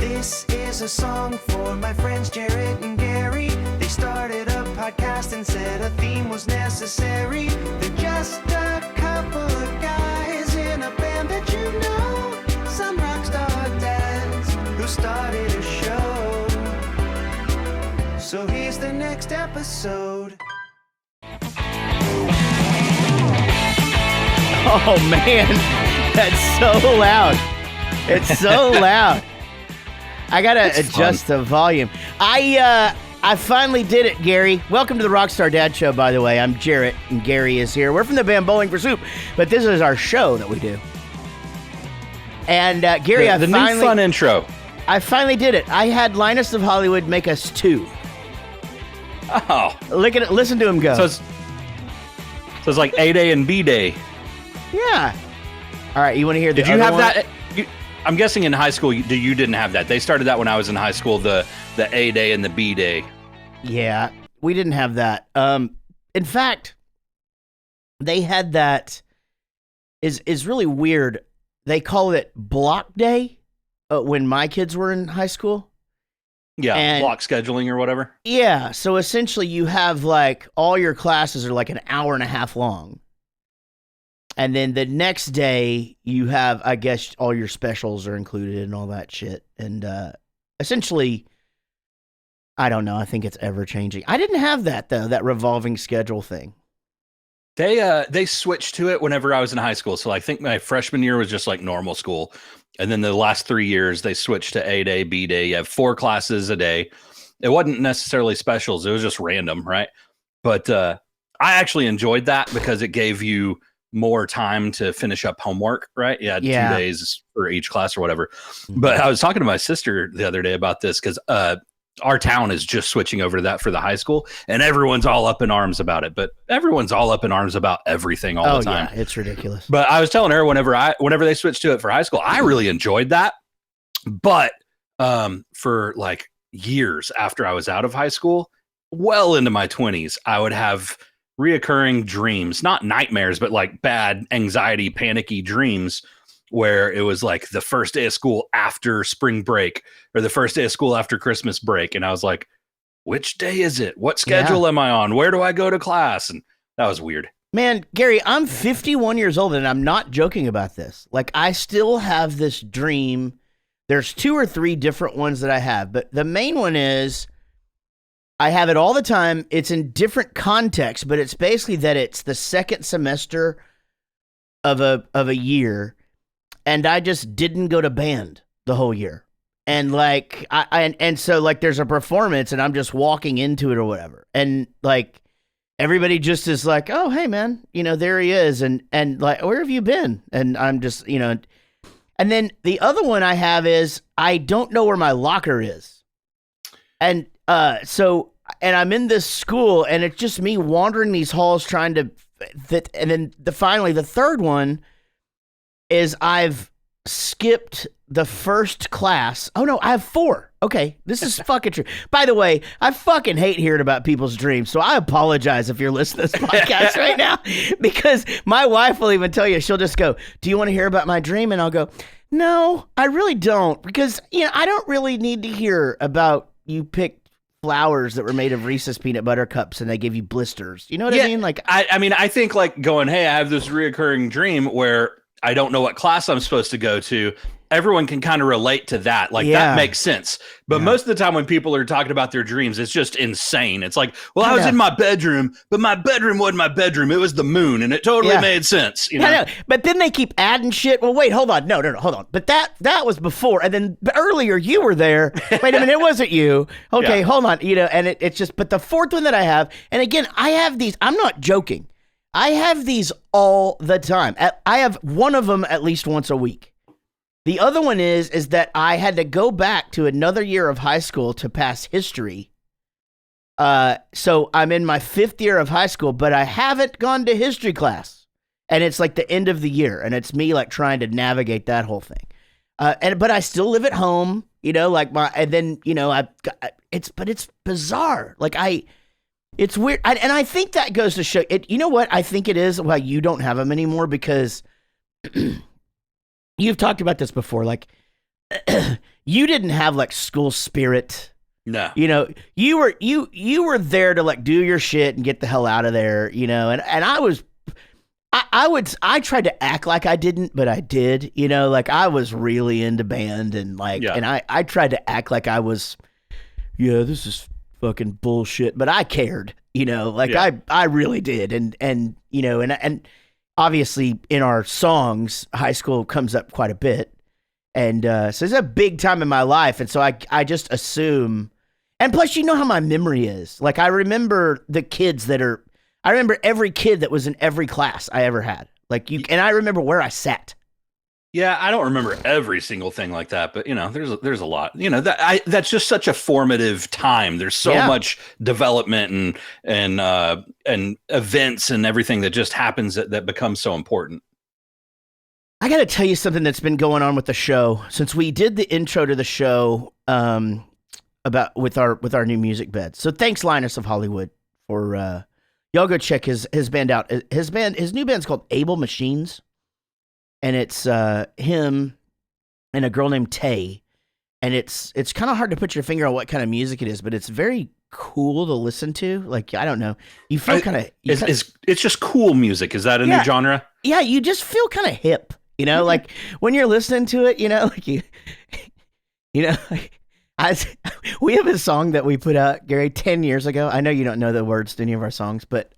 This is a song for my friends Jaret and Gary. They started a podcast and said a theme was necessary. They're just a couple of guys in a band that you know. Some rockstar dads who started a show. So here's the next episode. Oh man, that's so loud. It's so loud. I gotta adjust the volume. I finally did it, Gary. Welcome to the Rockstar Dad Show, by the way. I'm Jaret, and Gary is here. We're from the band Bowling for Soup, but this is our show that we do. And Gary, the new fun intro. I finally did it. I had Linus of Hollywood make us two. Oh, look at it. Listen to him go. So it's like A Day and B Day. Yeah. All right. You want to hear the? Did you have one? that? I'm guessing in high school you didn't have that. They started that when I was in high school. The A Day and the B Day. Yeah, we didn't have that. In fact, they had that. Is really weird. They call it block day when my kids were in high school. Yeah, and, block scheduling or whatever. Yeah, so essentially you have like all your classes are like an hour and a half long. And then the next day you have, I guess, all your specials are included and all that shit. And essentially, I don't know. I think it's ever changing. I didn't have that though, that revolving schedule thing. They switched to it whenever I was in high school. So I think my freshman year was just like normal school. And then the last 3 years they switched to A Day, B Day. You have 4 classes a day. It wasn't necessarily specials. It was just random, right? But I actually enjoyed that because it gave you more time to finish up homework, right? You had 2 days for each class or whatever. But I was talking to my sister the other day about this because our town is just switching over to that for the high school, and everyone's all up in arms about it. But everyone's all up in arms about everything all the time. Yeah, it's ridiculous. But I was telling her whenever they switched to it for high school, I really enjoyed that. But for like years after I was out of high school, well into my 20s, I would have reoccurring dreams, not nightmares, but like bad anxiety, panicky dreams where it was like the first day of school after spring break or the first day of school after Christmas break. And I was like, which day is it? What schedule am I on? Where do I go to class? And that was weird. Man, Gary, I'm 51 years old and I'm not joking about this. Like I still have this dream. There's 2 or 3 different ones that I have, but the main one is I have it all the time. It's in different contexts, but it's basically that it's the second semester of a year, and I just didn't go to band the whole year. And like so like there's a performance, and I'm just walking into it or whatever, and like everybody just is like, "Oh, hey man, there he is," and like, "Where have you been?" And I'm just And then the other one I have is I don't know where my locker is, and and I'm in this school, and it's just me wandering these halls trying to and then finally the third one is I've skipped the first class. Oh no, I have 4. Okay, this is fucking true. By the way, I fucking hate hearing about people's dreams, so I apologize if you're listening to this podcast right now, because my wife will even tell you, she'll just go, "Do you want to hear about my dream?" And I'll go, "No, I really don't, because I don't really need to hear about you picked flowers that were made of Reese's peanut butter cups and they give you blisters." You know what I mean? Like, I mean, I think like going, "Hey, I have this reoccurring dream where I don't know what class I'm supposed to go to." Everyone can kind of relate to that. Like that makes sense. But most of the time when people are talking about their dreams, it's just insane. It's like, well, I was in my bedroom, but my bedroom wasn't my bedroom. It was the moon, and it totally made sense. No. But then they keep adding shit. Well, wait, hold on. No, hold on. But that was before. And then earlier you were there. Wait a minute, it wasn't you. Okay, hold on. And it's just, but the fourth one that I have, and again, I have these, I'm not joking. I have these all the time. I have one of them at least once a week. The other one is that I had to go back to another year of high school to pass history. So I'm in my 5th year of high school, but I haven't gone to history class. And it's like the end of the year, and it's me like trying to navigate that whole thing. But I still live at home, it's bizarre. Like it's weird. And I think that goes to show it. You know what? I think it is why you don't have them anymore, because you've talked about this before. Like you didn't have like school spirit. No. You know, you were there to like do your shit and get the hell out of there, you know, and I tried to act like I didn't, but I did, you know, like I was really into band and like, and I tried to act like I was, yeah, this is fucking bullshit, but I cared, you know, like I really did. And, you know, and obviously in our songs, high school comes up quite a bit. And so it's a big time in my life. And so I just assume, and plus, you know how my memory is. Like I remember I remember every kid that was in every class I ever had. And I remember where I sat. Yeah, I don't remember every single thing like that, but you know, there's a lot. You know, that's just such a formative time. There's so much development and events and everything that just happens that becomes so important. I got to tell you something that's been going on with the show since we did the intro to the show with our new music bed. So thanks, Linus of Hollywood, for y'all go check his band out. His new band's called Able Machines, and it's him and a girl named Tay, and it's kind of hard to put your finger on what kind of music it is, but it's very cool to listen to. Like I don't know, you feel kind of it's just cool music. Is that a new genre? Yeah, you just feel kind of hip. You know, like when you're listening to it, you know, like you know, we have a song that we put out, Gary, 10 years ago. I know you don't know the words to any of our songs, but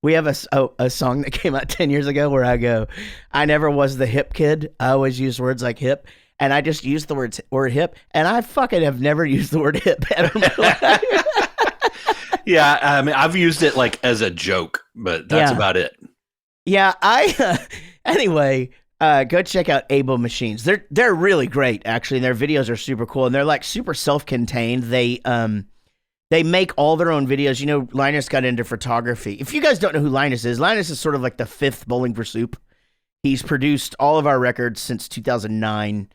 we have a song that came out 10 years ago where I go, I never was the hip kid. I always use words like hip. And I just used the word hip. And I fucking have never used the word hip ever in my life. Yeah. I mean, I've used it like as a joke, but that's about it. Yeah. Anyway, go check out Able Machines. They're really great, actually. And their videos are super cool, and they're like super self-contained. They make all their own videos. You know, Linus got into photography. If you guys don't know who Linus is sort of like the fifth Bowling for Soup. He's produced all of our records since 2009,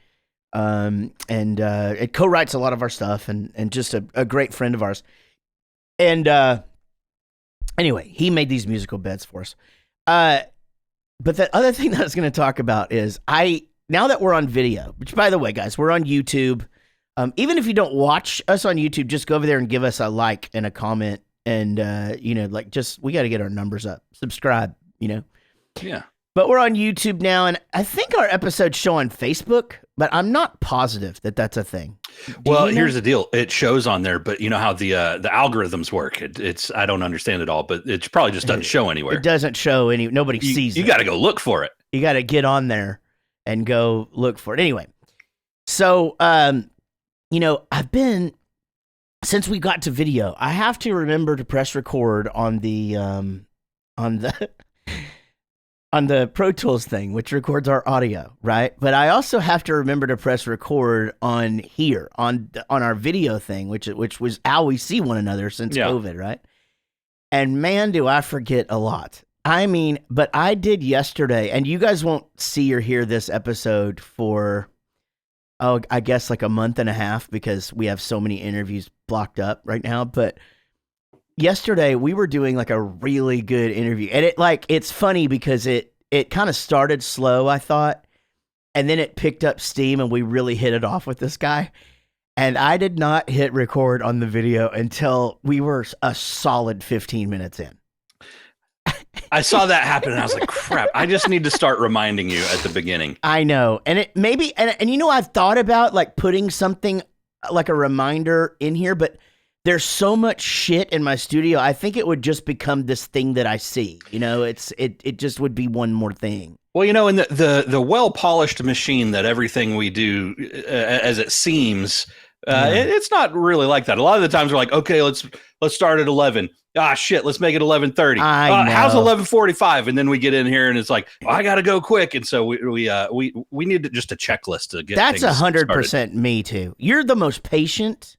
and it co-writes a lot of our stuff, and just a great friend of ours. And anyway, he made these musical beds for us. But the other thing that I was going to talk about is now that we're on video, which by the way, guys, we're on YouTube. Even if you don't watch us on YouTube, just go over there and give us a like and a comment. And, you know, like we got to get our numbers up. Subscribe, you know? Yeah. But we're on YouTube now. And I think our episodes show on Facebook, but I'm not positive that that's a thing. Well, here's the deal. It shows on there, but you know how the algorithms work. I don't understand it all, but it probably just doesn't show anywhere. It doesn't show nobody sees it. You got to go look for it. You got to get on there and go look for it. Anyway, so, you know, since we got to video, I have to remember to press record on the Pro Tools thing, which records our audio, right? But I also have to remember to press record on here, on our video thing, which was how we see one another since COVID, right? And man, do I forget a lot. I mean, but I did yesterday, and you guys won't see or hear this episode for, I guess like a month and a half, because we have so many interviews blocked up right now, but yesterday we were doing like a really good interview, and it's funny because it kind of started slow, I thought, and then it picked up steam and we really hit it off with this guy. And I did not hit record on the video until we were a solid 15 minutes in. I saw that happen and I was like, crap, I just need to start reminding you at the beginning. I know. And it maybe, and you know, I've thought about like putting something like a reminder in here, but there's so much shit in my studio. I think it would just become this thing that I see. You know, it just would be one more thing. Well, you know, in the well-polished machine that everything we do, as it seems, it's not really like that. A lot of the times we're like, okay, let's start at 11. Ah, shit, let's make it 11:30. How's 11:45? And then we get in here and it's like, I got to go quick. And so we need just a checklist to get. That's 100% me too. You're the most patient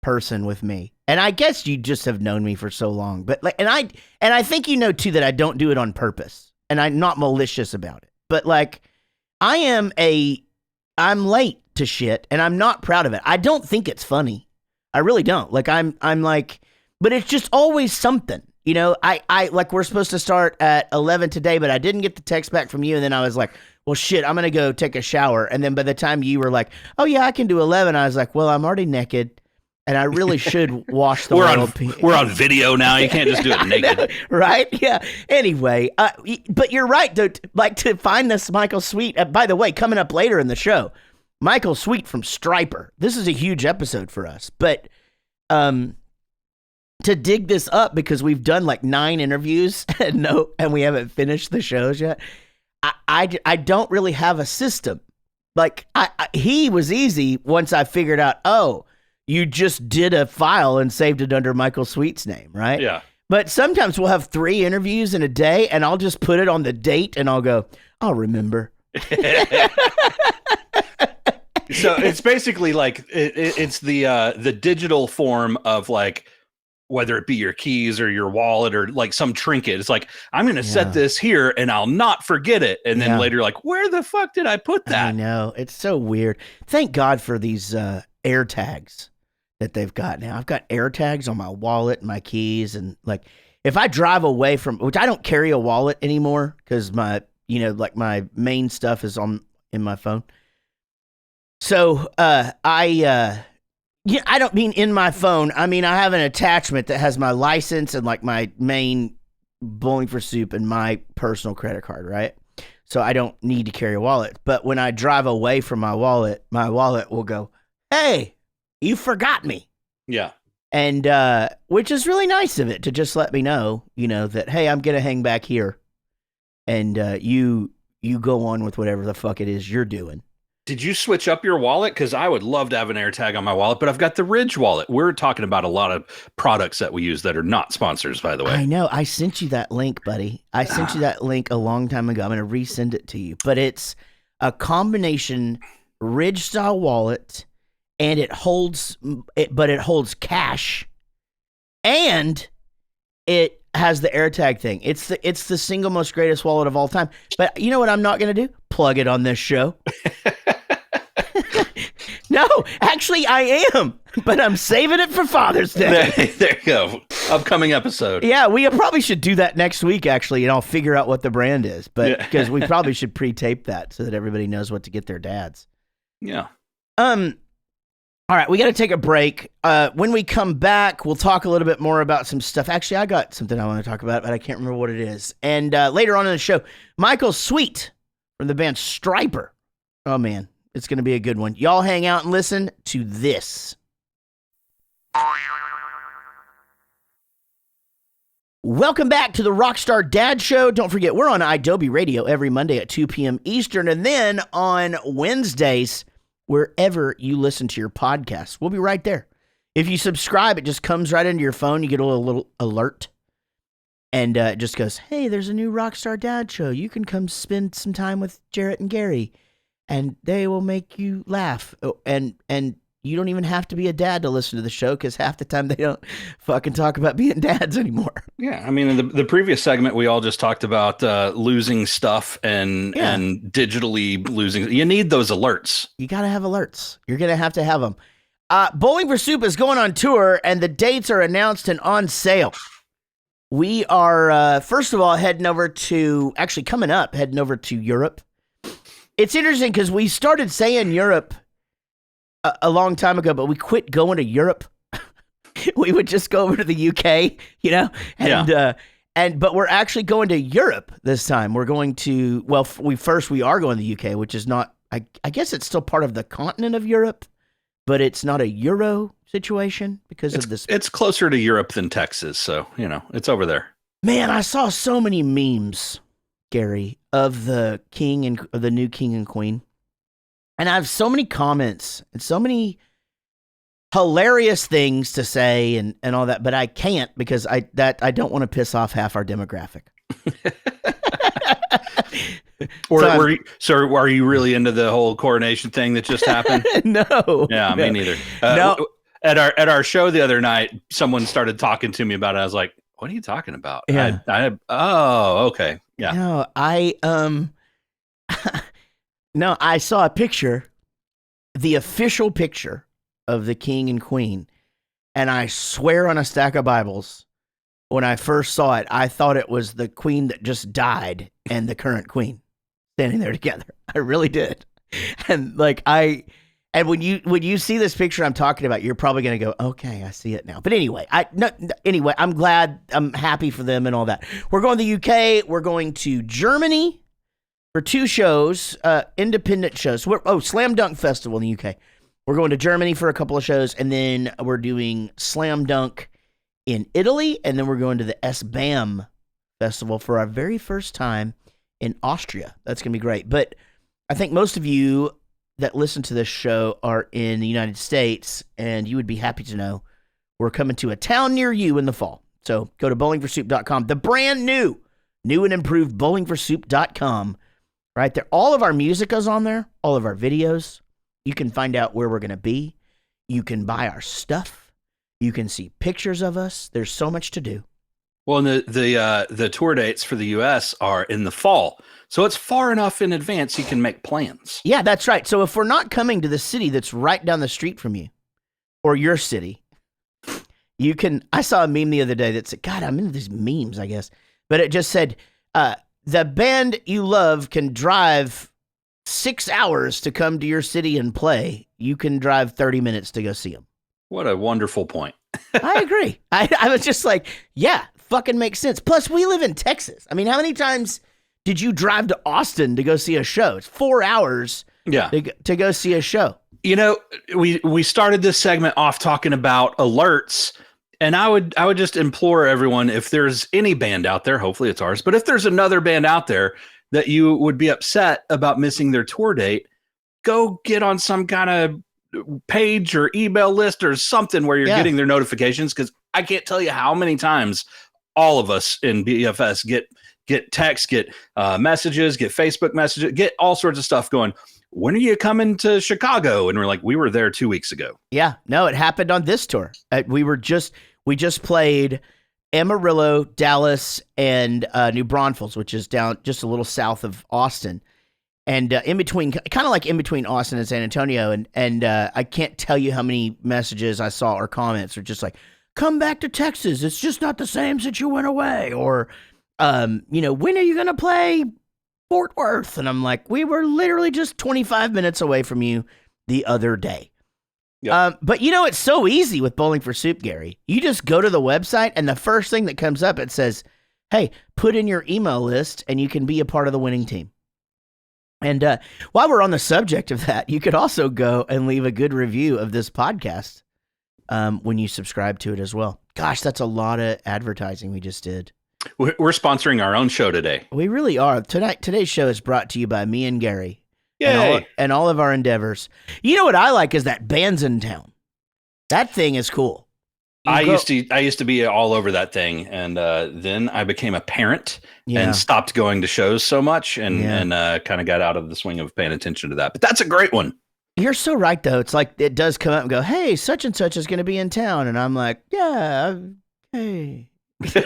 person with me, and I guess you just have known me for so long. But like, and I think you know too that I don't do it on purpose, and I'm not malicious about it. But like, I'm late to shit, and I'm not proud of it. I don't think it's funny. I really don't. Like I'm like, but it's just always something. You know, I like we're supposed to start at 11 today, but I didn't get the text back from you. And then I was like, well, shit, I'm going to go take a shower. And then by the time you were like, oh, yeah, I can do 11, I was like, well, I'm already naked. And I really should wash the We're on video now. You can't just do it naked. Right? Yeah. Anyway, but you're right, though. Like, to find this Michael Sweet, by the way, coming up later in the show, Michael Sweet from Stryper. This is a huge episode for us. But to dig this up, because we've done like 9 interviews and we haven't finished the shows yet, I don't really have a system. Like, he was easy once I figured out, oh, you just did a file and saved it under Michael Sweet's name, right? Yeah. But sometimes we'll have 3 interviews in a day, and I'll just put it on the date, and I'll go, I'll remember. So it's basically like it's the digital form of like, whether it be your keys or your wallet or like some trinket. It's like, I'm going to set this here and I'll not forget it. And then later, like, where the fuck did I put that? I know. It's so weird. Thank God for these air tags that they've got now. I've got air tags on my wallet and my keys. And like, if I drive away from, which I don't carry a wallet anymore because my, you know, like my main stuff is in my phone. So yeah, I don't mean in my phone. I mean, I have an attachment that has my license and like my main Bowling for Soup and my personal credit card, right? So I don't need to carry a wallet. But when I drive away from my wallet will go, hey, you forgot me. Yeah. And which is really nice of it to just let me know, you know, that, hey, I'm going to hang back here. And you go on with whatever the fuck it is you're doing. Did you switch up your wallet? Because I would love to have an AirTag on my wallet, but I've got the Ridge wallet. We're talking about a lot of products that we use that are not sponsors, by the way. I know. I sent you that link, buddy. I sent you that link a long time ago. I'm going to resend it to you. But it's a combination Ridge style wallet, and it holds cash, and it has the AirTag thing. It's the single most greatest wallet of all time. But you know what I'm not going to do? Plug it on this show. No, actually I am, but I'm saving it for Father's Day. There you go. Upcoming episode. Yeah, we probably should do that next week, actually, and I'll figure out what the brand is. But because we probably should pre-tape that so that everybody knows what to get their dads. Yeah. All right, we got to take a break. When we come back, we'll talk a little bit more about some stuff. Actually, I got something I want to talk about, but I can't remember what it is. And later on in the show, Michael Sweet from the band Stryper. Oh, man, it's going to be a good one. Y'all hang out and listen to this. Welcome back to the Rockstar Dad Show. Don't forget, we're on iDoby Radio every Monday at 2 p.m. Eastern, and then on Wednesdays, wherever you listen to your podcasts. We'll be right there. If you subscribe, it just comes right into your phone. You get a little alert. And it just goes, hey, there's a new Rockstar Dad Show. You can come spend some time with Jaret and Gary. And they will make you laugh. And you don't even have to be a dad to listen to the show, because half the time they don't fucking talk about being dads anymore. Yeah, I mean, in the previous segment, we all just talked about losing stuff and digitally losing. You need those alerts. You got to have alerts. You're going to have them. Bowling for Soup is going on tour, and the dates are announced and on sale. We are, first of all, heading over to Europe. It's interesting because we started saying Europe a long time ago, but we quit going to Europe. We would just go over to the UK, you know, but we're actually going to Europe this time. We're going to, well, we are going to the UK, which is not, I guess it's still part of the continent of Europe, but it's not a Euro situation because of this. It's closer to Europe than Texas, so, you know, it's over there. Man, I saw so many memes, Gary, of the new king and queen. And I have so many comments and so many hilarious things to say and all that, but I can't because I don't want to piss off half our demographic. Are you really into the whole coronation thing that just happened? No. Yeah, me neither. No. At our show the other night, someone started talking to me about it. I was like, "What are you talking about?" Yeah. Oh, okay. Yeah. No, No, I saw a picture, the official picture of the king and queen, and I swear on a stack of Bibles when I first saw it, I thought it was the queen that just died and the current queen standing there together. I really did. And when you see this picture I'm talking about, you're probably going to go, okay, I see it now. But anyway, I'm glad, I'm happy for them and all that. We're going to the UK. We're going to Germany for 2 shows, independent shows. Slam Dunk Festival in the UK. We're going to Germany for a couple of shows, and then we're doing Slam Dunk in Italy, and then we're going to the SBAM Festival for our very first time in Austria. That's going to be great. But I think most of you that listen to this show are in the United States, and you would be happy to know we're coming to a town near you in the fall. So go to bowlingforsoup.com. The brand new and improved bowlingforsoup.com. Right there. All of our music is on there, all of our videos. You can find out where we're going to be. You can buy our stuff. You can see pictures of us. There's so much to do. Well, and the tour dates for the U.S. are in the fall. So it's far enough in advance you can make plans. Yeah, that's right. So if we're not coming to the city that's right down the street from you or your city, you can. I saw a meme the other day that said, God, I'm into these memes, I guess. But it just said, the band you love can drive 6 hours to come to your city and play. You can drive 30 minutes to go see them. What a wonderful point. I agree. I was just like, yeah, fucking makes sense. Plus, we live in Texas. I mean, how many times did you drive to Austin to go see a show? It's 4 hours to go see a show. You know, we started this segment off talking about alerts, and I would just implore everyone, if there's any band out there, hopefully it's ours, but if there's another band out there that you would be upset about missing their tour date, go get on some kind of page or email list or something where you're getting their notifications, because I can't tell you how many times all of us in BFS get texts, get messages, get Facebook messages, get all sorts of stuff going, when are you coming to Chicago? And we're like, we were there 2 weeks ago. Yeah, no, it happened on this tour. We just played Amarillo, Dallas, and New Braunfels, which is down just a little south of Austin. And in between, kind of like in between Austin and San Antonio. And I can't tell you how many messages I saw or comments are just like, come back to Texas. It's just not the same since you went away. Or, when are you going to play Fort Worth? And I'm like, we were literally just 25 minutes away from you the other day. Yep. But it's so easy with Bowling for Soup, Gary. You just go to the website, and the first thing that comes up, it says, hey, put in your email list, and you can be a part of the winning team. And while we're on the subject of that, you could also go and leave a good review of this podcast when you subscribe to it as well. Gosh, that's a lot of advertising we just did. We're sponsoring our own show today. We really are. Today's show is brought to you by me and Gary. Yay. And all of our endeavors. You know what I like is that Bands in Town. That thing is cool. I used to be all over that thing, and then I became a parent and stopped going to shows so much, and kind of got out of the swing of paying attention to that. But that's a great one. You're so right, though. It's like it does come up and go, hey, such and such is going to be in town, and I'm like, yeah, hey. But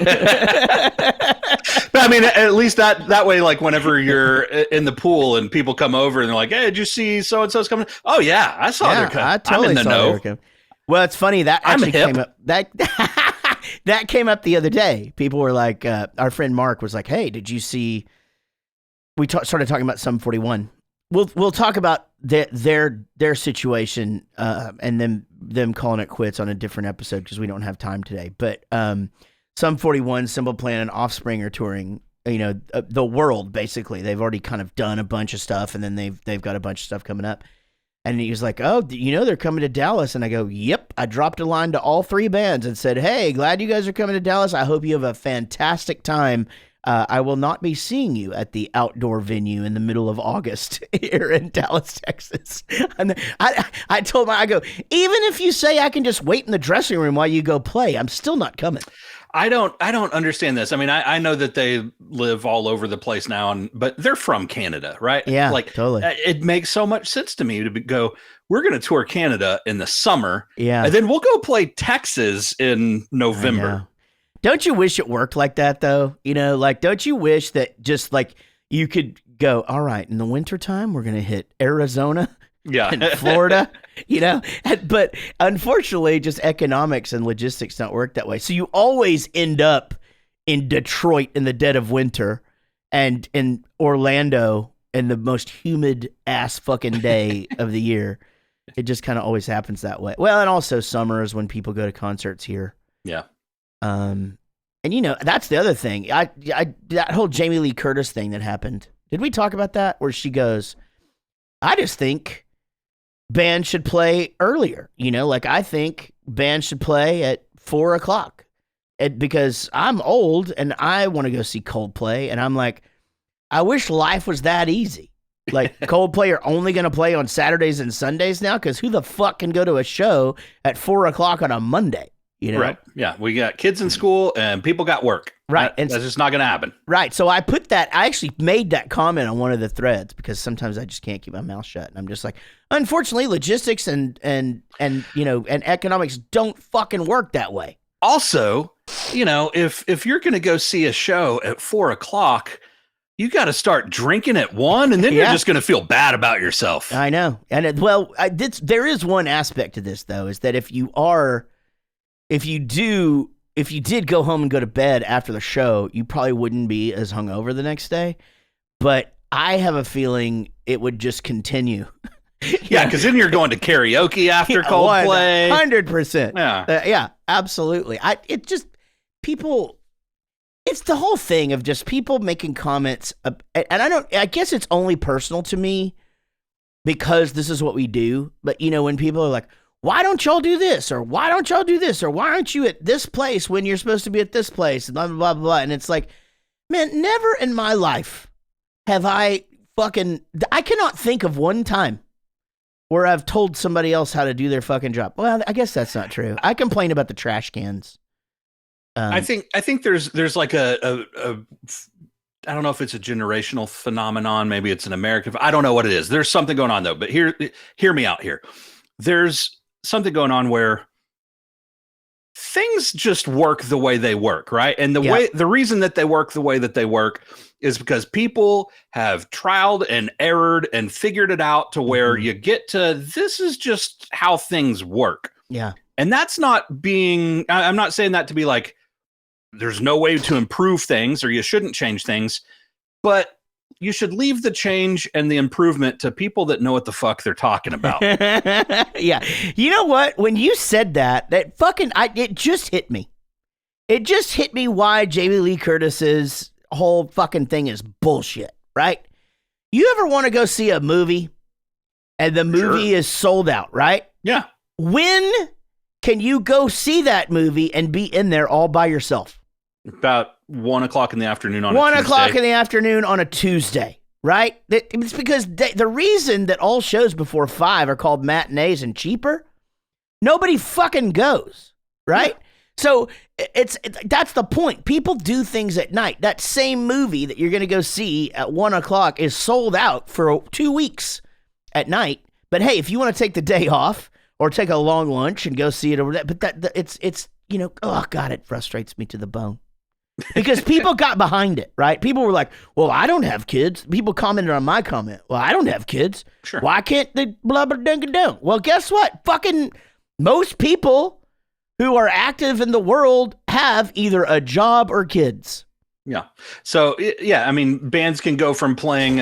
I mean, at least that way, like whenever you're in the pool and people come over and they're like, hey, did you see so and so's coming? Oh yeah, I saw their coming. I totally I'm in the know. Well, it's funny that actually came up. That came up the other day. People were like, our friend Mark was like, hey, did you see? We started talking about Sum 41. We'll talk about their situation and then them calling it quits on a different episode because we don't have time today. But Sum 41, Simple Plan, and Offspring are touring. The world basically. They've already kind of done a bunch of stuff, and then they've got a bunch of stuff coming up. And he was like, oh, they're coming to Dallas. And I go, yep. I dropped a line to all 3 bands and said, hey, glad you guys are coming to Dallas. I hope you have a fantastic time. I will not be seeing you at the outdoor venue in the middle of August here in Dallas, Texas. And I told him, I go, even if you say I can just wait in the dressing room while you go play, I'm still not coming. I don't understand this. I mean, I know that they live all over the place now, but they're from Canada, right? Yeah, like totally. It makes so much sense to me to go, we're going to tour Canada in the summer. Yeah. And then we'll go play Texas in November. Don't you wish it worked like that though? Don't you wish that just like you could go, all right, in the wintertime, we're going to hit Arizona Yeah. in Florida, you know? But unfortunately, just economics and logistics don't work that way. So you always end up in Detroit in the dead of winter and in Orlando in the most humid ass fucking day of the year. It just kind of always happens that way. Well, and also summer is when people go to concerts here. Yeah. And you know, that's the other thing. That whole Jamie Lee Curtis thing that happened. Did we talk about that? Where she goes, I just think bands should play earlier. You know, like I think bands should play at 4:00. Because I'm old and I want to go see Coldplay. And I'm like, I wish life was that easy. Like Coldplay are only going to play on Saturdays and Sundays now. Because who the fuck can go to a show at 4:00 on a Monday? You know? Right. Yeah. We got kids in school and people got work. Right. That's just not going to happen. Right. So I actually made that comment on one of the threads because sometimes I just can't keep my mouth shut. And I'm just like, unfortunately, logistics and you know, and economics don't fucking work that way. Also, you know, if you're going to go see a show at 4:00, you got to start drinking at 1, and then you're just going to feel bad about yourself. I know. And there is one aspect to this though, is that if you did go home and go to bed after the show, you probably wouldn't be as hungover the next day. But I have a feeling it would just continue. Yeah, because then you're going to karaoke after Coldplay. 100%. Yeah. Yeah, absolutely. It's the whole thing of just people making comments. And I guess it's only personal to me because this is what we do. But, you know, when people are like, why don't y'all do this? Or why don't y'all do this? Or why aren't you at this place when you're supposed to be at this place? And blah, blah, blah, blah. And it's like, man, never in my life have I cannot think of one time where I've told somebody else how to do their fucking job. Well, I guess that's not true. I complain about the trash cans. I think there's like a I don't know if it's a generational phenomenon. Maybe it's an American. I don't know what it is. There's something going on though. But hear me out here. There's something going on where things just work the way they work, right? And the reason that they work the way that they work is because people have trialed and errored and figured it out to where you get to, this is just how things work. Yeah. And that's not being, I'm not saying that to be like, there's no way to improve things or you shouldn't change things, but you should leave the change and the improvement to people that know what the fuck they're talking about. Yeah. You know what? When you said that it just hit me. It just hit me why Jamie Lee Curtis's whole fucking thing is bullshit, right? You ever want to go see a movie and the movie is sold out, right? Yeah. When can you go see that movie and be in there all by yourself? About 1:00 in the afternoon on 1:00 in the afternoon on a Tuesday, right? It's because the reason that all shows before 5 are called matinees and cheaper, nobody fucking goes, right? Yeah. So that's the point. People do things at night. That same movie that you're going to go see at 1:00 is sold out for 2 weeks at night. But hey, if you want to take the day off or take a long lunch and go see it over there, but it's you know, oh God, it frustrates me to the bone. Because people got behind it, right? People were like, well, I don't have kids. People commented on my comment. Well, I don't have kids. Sure. Why can't they blah, blah, blah, blah? Well, guess what? Fucking most people who are active in the world have either a job or kids. Yeah. So, yeah, I mean, bands can go from playing,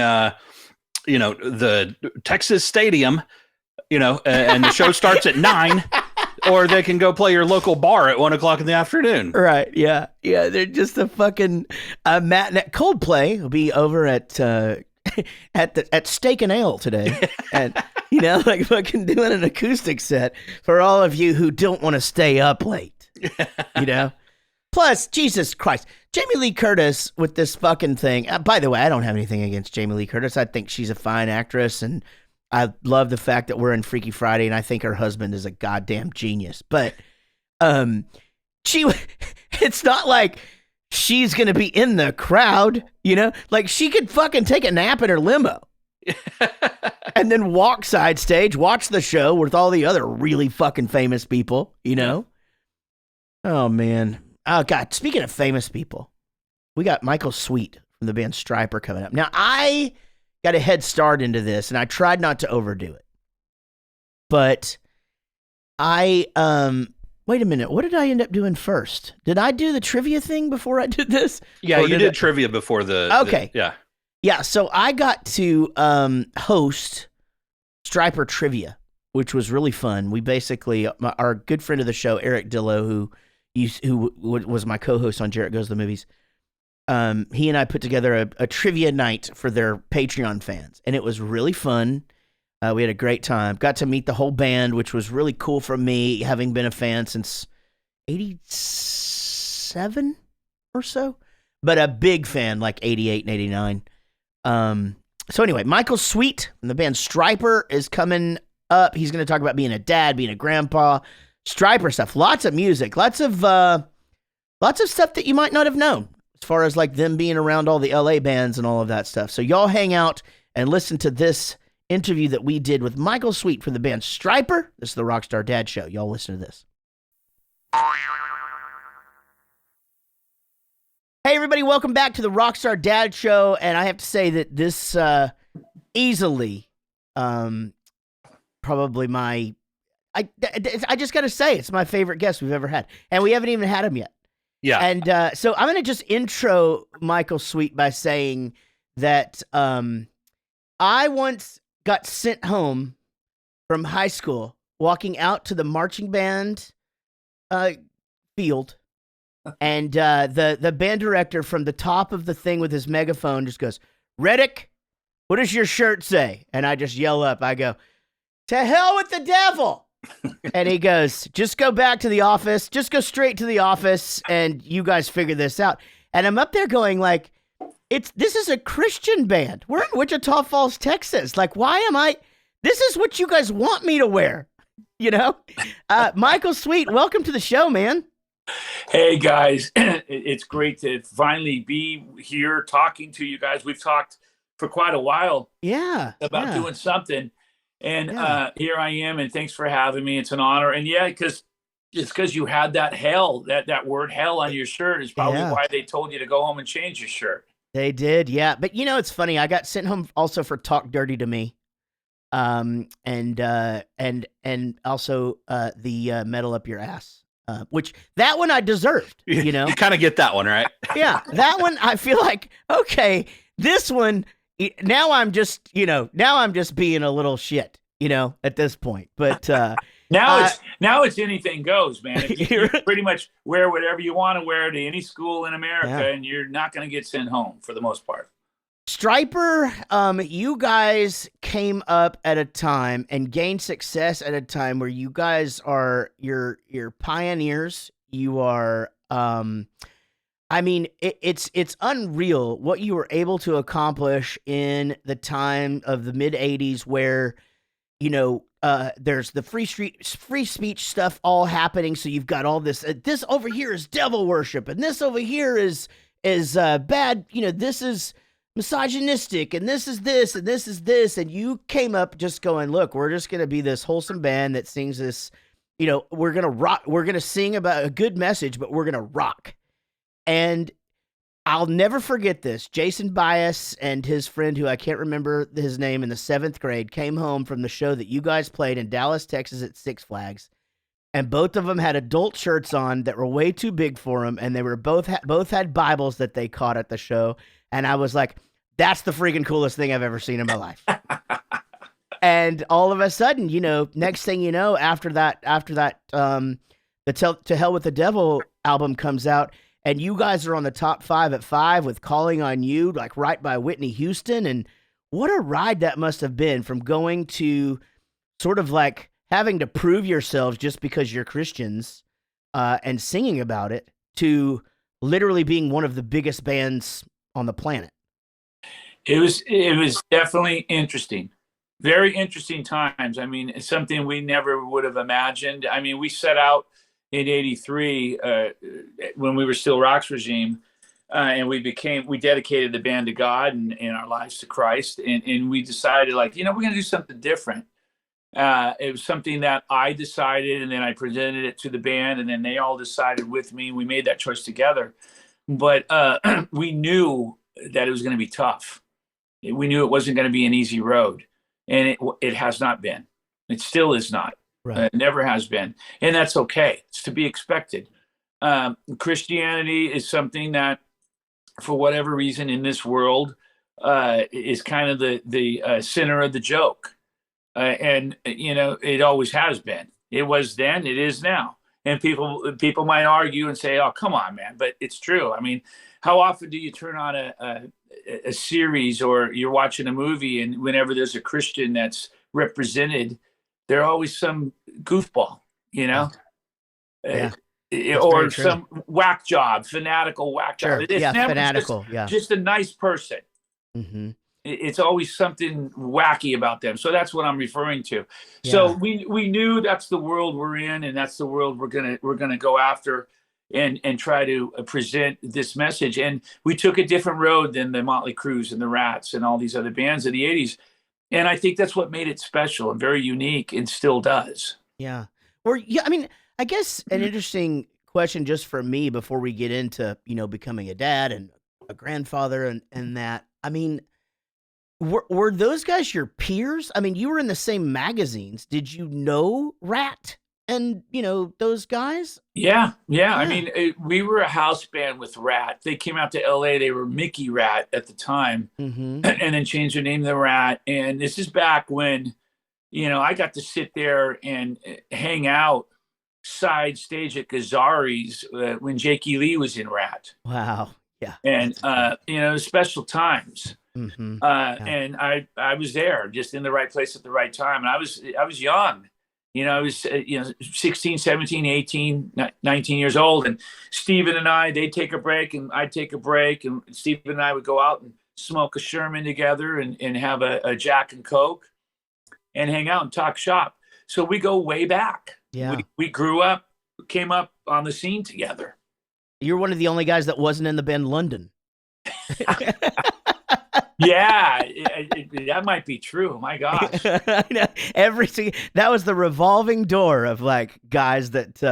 you know, the Texas Stadium, you know, and the show starts at 9. Or they can go play your local bar at 1:00 in the afternoon. Right. Yeah. Yeah. They're just a fucking matinee. Coldplay will be over at Steak and Ale today, and you know, like fucking doing an acoustic set for all of you who don't want to stay up late. You know. Plus, Jesus Christ, Jamie Lee Curtis with this fucking thing. By the way, I don't have anything against Jamie Lee Curtis. I think she's a fine actress, and I love the fact that we're in Freaky Friday, and I think her husband is a goddamn genius. But it's not like she's going to be in the crowd, you know? Like, she could fucking take a nap in her limo and then walk side stage, watch the show with all the other really fucking famous people, you know? Oh, man. Oh, God. Speaking of famous people, we got Michael Sweet from the band Stryper coming up. Now, I got a head start into this, and I tried not to overdo it. But I wait a minute. What did I end up doing first? Did I do the trivia thing before I did this? Yeah, Or you did trivia before the. Okay. Yeah. Yeah. So I got to host Stryper trivia, which was really fun. We basically, our good friend of the show, Eric Dillo, who was my co-host on Jaret Goes to the Movies, he and I put together a trivia night for their Patreon fans, and it was really fun. We had a great time. Got to meet the whole band, which was really cool for me, having been a fan since 87 or so, but a big fan like 88 and 89. So anyway, Michael Sweet from the band Stryper is coming up. He's going to talk about being a dad, being a grandpa, Stryper stuff, lots of music, lots of stuff that you might not have known as far as like them being around all the LA bands and all of that stuff. So y'all hang out and listen to this interview that we did with Michael Sweet from the band Stryper. This is the Rockstar Dad Show. Y'all listen to this. Hey everybody, welcome back to the Rockstar Dad Show. And I have to say that this easily probably my I just got to say it's my favorite guest we've ever had. And we haven't even had him yet. Yeah. And so I'm going to just intro Michael Sweet by saying that I once got sent home from high school walking out to the marching band field. And the band director from the top of the thing with his megaphone just goes, "Reddick, what does your shirt say?" And I just yell up. I go, "To hell with the devil." And he goes, "Just go back to the office. Just go straight to the office and you guys figure this out." And I'm up there going like, this is a Christian band. We're in Wichita Falls, Texas. Like, why am I? This is what you guys want me to wear. You know? Michael Sweet, welcome to the show, man. Hey guys, it's great to finally be here talking to you guys. We've talked for quite a while about doing something. And here I am, and thanks for having me. It's an honor. And because it's because you had that hell, that word hell on your shirt is probably why they told you to go home and change your shirt. They did, yeah. But you know, it's funny. I got sent home also for Talk Dirty to Me. And also the Metal Up Your Ass. Which that one I deserved, you know. You kind of get that one, right? Yeah, that one I feel like, okay, this one, now I'm just being a little shit, you know, at this point. But now it's anything goes, man. You pretty much wear whatever you want to wear to any school in America, and you're not going to get sent home for the most part. Stryper, you guys came up at a time and gained success at a time where you guys are you're pioneers. You are, I mean, it's unreal what you were able to accomplish in the time of the mid '80s, where you know there's the free speech stuff all happening. So you've got all this. This over here is devil worship, and this over here is bad. You know, this is misogynistic, and this is this, and this is this, and you came up just going, look, we're just going to be this wholesome band that sings this, you know, we're going to rock, we're going to sing about a good message, but we're going to rock. And I'll never forget this. Jason Bias and his friend, who I can't remember his name, in the 7th grade, came home from the show that you guys played in Dallas, Texas at Six Flags, and both of them had adult shirts on that were way too big for them, and they were both had Bibles that they caught at the show. And I was like, that's the freaking coolest thing I've ever seen in my life. And all of a sudden, you know, next thing you know, after that, the To Hell with the Devil album comes out, and you guys are on the top 5 at 5 with Calling on You, like right by Whitney Houston. And what a ride that must have been, from going to sort of like having to prove yourselves just because you're Christians and singing about it, to literally being one of the biggest bands on the planet. It was definitely interesting. Very interesting times. I mean, it's something we never would have imagined. I mean, we set out in '83 when we were still Rock's Regime, and we dedicated the band to God and our lives to Christ. And we decided, like, you know, we're going to do something different. It was something that I decided, and then I presented it to the band, and then they all decided with me. We made that choice together. But we knew that it was going to be tough. We knew it wasn't going to be an easy road, and it has not been. It still is not. Right. It never has been. And that's okay. It's to be expected. Christianity is something that, for whatever reason in this world, is kind of the center of the joke. And, it always has been. It was then, it is now. And people might argue and say, oh, come on, man. But it's true. I mean, how often do you turn on a series or you're watching a movie, and whenever there's a Christian that's represented, they're always some goofball, Yeah. or some whack job, fanatical whack Sure. job. It's never fanatical. just a nice person. Mm-hmm. It's always something wacky about them. So that's what I'm referring to. Yeah. So we knew that's the world we're in, and that's the world we're gonna go after and try to present this message. And we took a different road than the Motley Crues and the Rats and all these other bands of the 80s. And I think that's what made it special and very unique, and still does. Yeah. Or yeah, I mean, I guess an interesting question just for me before we get into, becoming a dad and a grandfather and that. I mean, were those guys your peers? I mean, you were in the same magazines. Did you know Rat and, those guys? Yeah. I mean, we were a house band with Rat. They came out to LA. They were Mickey Rat at the time, and then changed their name to Rat. And this is back when, I got to sit there and hang out side stage at Gazzari's when Jakey Lee was in Rat. Wow. Yeah. And, special times. And I was there just in the right place at the right time. And I was young, I was, 16, 17, 18, 19 years old. And Steven and they'd take a break and I'd take a break. And Steven and I would go out and smoke a Sherman together and have a Jack and Coke and hang out and talk shop. So we go way back. Yeah. We grew up, came up on the scene together. You're one of the only guys that wasn't in the band London. Yeah, that might be true. My gosh. That was the revolving door of like guys that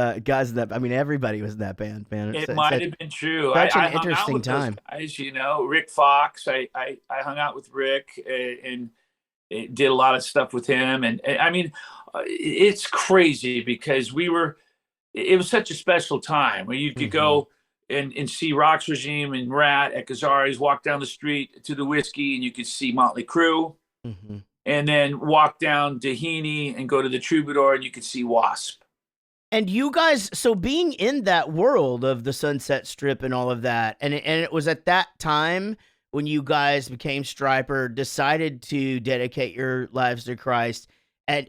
I mean, everybody was in that band, man. It might have been true. Such I an interesting time. Guys, Rick Fox. I hung out with Rick and did a lot of stuff with him. And I mean, it's crazy because it was such a special time where you could go and see Rock's Regime and Rat at Gazzari's, walk down the street to the Whiskey, and you could see Motley Crue, and then walk down to Heaney and go to the Troubadour, and you could see Wasp. And you guys, so being in that world of the Sunset Strip and all of that, and it was at that time when you guys became Stryper, decided to dedicate your lives to Christ, and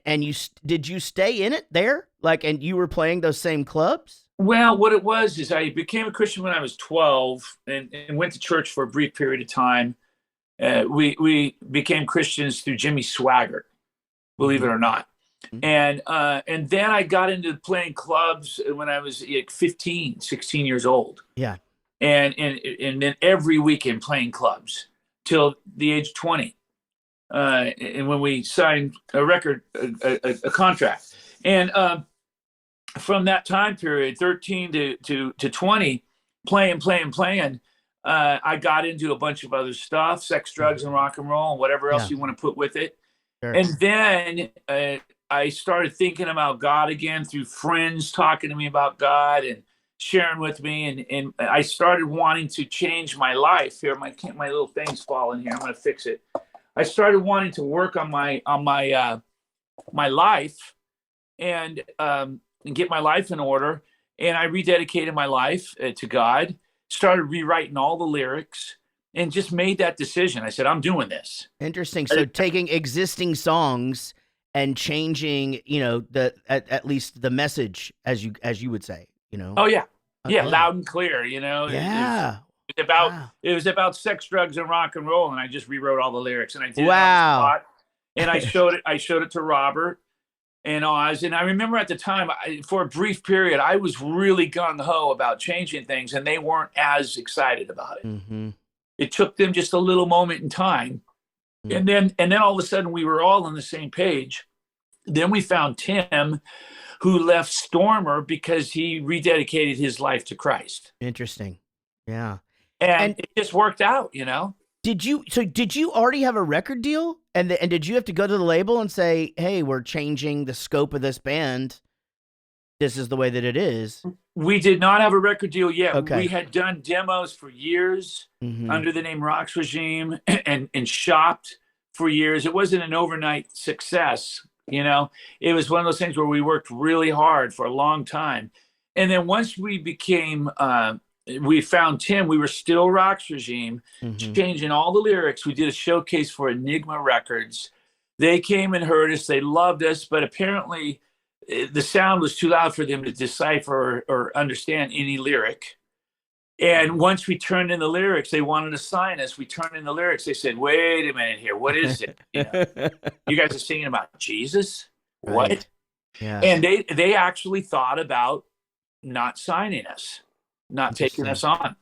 did you stay in it there? Like, and you were playing those same clubs? Well, what it was is I became a Christian when I was 12 and went to church for a brief period of time. We became Christians through Jimmy Swaggart, believe it or not. And then I got into playing clubs when I was like 15, 16 years old. Yeah. And then every weekend playing clubs till the age of 20. And when we signed a contract. And from that time period, 13 to 20, playing, I got into a bunch of other stuff, sex, drugs, and rock and roll, and whatever else you want to put with it. Sure. And then I started thinking about God again through friends talking to me about God and sharing with me. And I started wanting to change my life. Here, my little thing's falling here. I'm going to fix it. I started wanting to work on my life and get my life in order. And I rededicated my life to God, started rewriting all the lyrics, and just made that decision. I said, I'm doing this. Interesting. So taking existing songs and changing, at least the message, as you would say, Oh yeah. Yeah. Loud and clear, Yeah. It was about sex, drugs, and rock and roll. And I just rewrote all the lyrics, and I did it on the spot. And I showed it to Robert and Oz. And I remember at the time, for a brief period, I was really gung-ho about changing things, and they weren't as excited about it. It took them just a little moment in time. And then all of a sudden we were all on the same page. Then we found Tim, who left Stormer because he rededicated his life to Christ. Interesting. Yeah. And it just worked out, Did you already have a record deal And did you have to go to the label and say, "Hey, we're changing the scope of this band. This is the way that it is"? We did not have a record deal yet. Okay. We had done demos for years Mhm. under the name Rocks Regime and shopped for years. It wasn't an overnight success, you know. It was one of those things where we worked really hard for a long time. And then once we became, we found Tim, we were still Rocks Regime, changing all the lyrics. We did a showcase for Enigma Records. They came and heard us. They loved us, but apparently the sound was too loud for them to decipher or understand any lyric. And once we turned in the lyrics, they wanted to sign us. We turned in the lyrics. They said, "Wait a minute here. What is it? You guys are singing about Jesus? What?" Right. Yeah. And they actually thought about not signing us, not taking us on.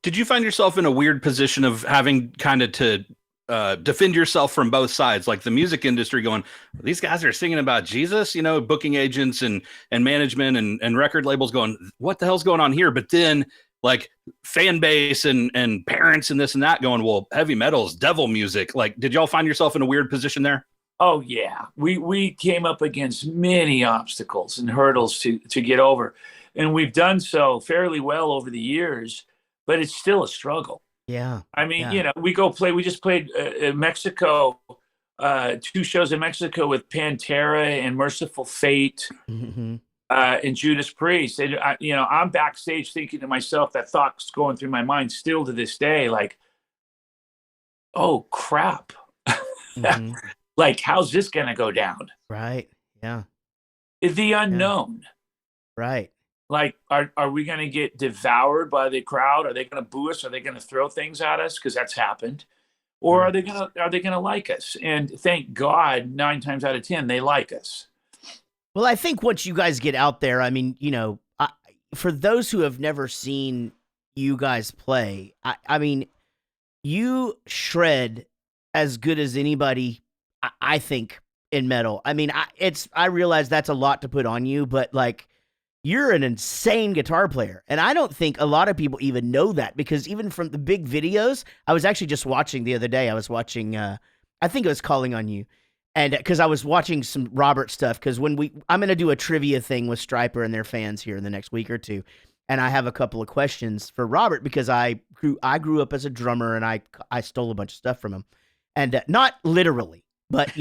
Did you find yourself in a weird position of having kind of to defend yourself from both sides, like the music industry going, these guys are singing about Jesus, booking agents and management and record labels going, what the hell's going on here? But then like fan base and parents and this and that going, well, heavy metal is devil music. Like, did y'all find yourself in a weird position there? Oh yeah. We came up against many obstacles and hurdles to get over. And we've done so fairly well over the years, but it's still a struggle. Yeah. I mean, we just played in Mexico, 2 shows in Mexico with Pantera and Merciful Fate and Judas Priest. And, I'm backstage thinking to myself, that thought's going through my mind still to this day, like, oh, crap. Like, how's this going to go down? Right. Yeah. The unknown. Yeah. Right. Like, are we going to get devoured by the crowd? Are they going to boo us? Are they going to throw things at us? Because that's happened. Or are they going to like us? And thank God, 9 times out of 10, they like us. Well, I think once you guys get out there, I mean, for those who have never seen you guys play, I mean, you shred as good as anybody, I think, in metal. I mean, I realize that's a lot to put on you, but like, you're an insane guitar player. And I don't think a lot of people even know that, because even from the big videos, I was actually just watching the other day, I was watching, I think it was Calling on You. And because I was watching some Robert stuff, because I'm going to do a trivia thing with Stryper and their fans here in the next week or two. And I have a couple of questions for Robert, because I grew up as a drummer and I stole a bunch of stuff from him. And not literally, but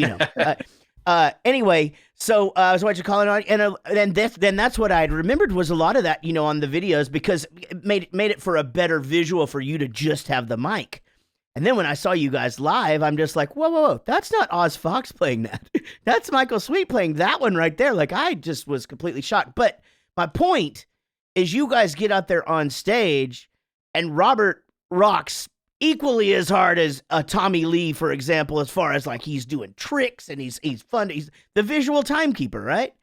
anyway, so I was watching Calling on, and then that's what I remembered was a lot of that, on the videos, because it made it for a better visual for you to just have the mic. And then when I saw you guys live, I'm just like, whoa, that's not Oz Fox playing that. That's Michael Sweet playing that one right there. Like, I just was completely shocked. But my point is, you guys get out there on stage, and Robert rocks equally as hard as Tommy Lee, for example, as far as like he's doing tricks and he's fun. He's the visual timekeeper, right?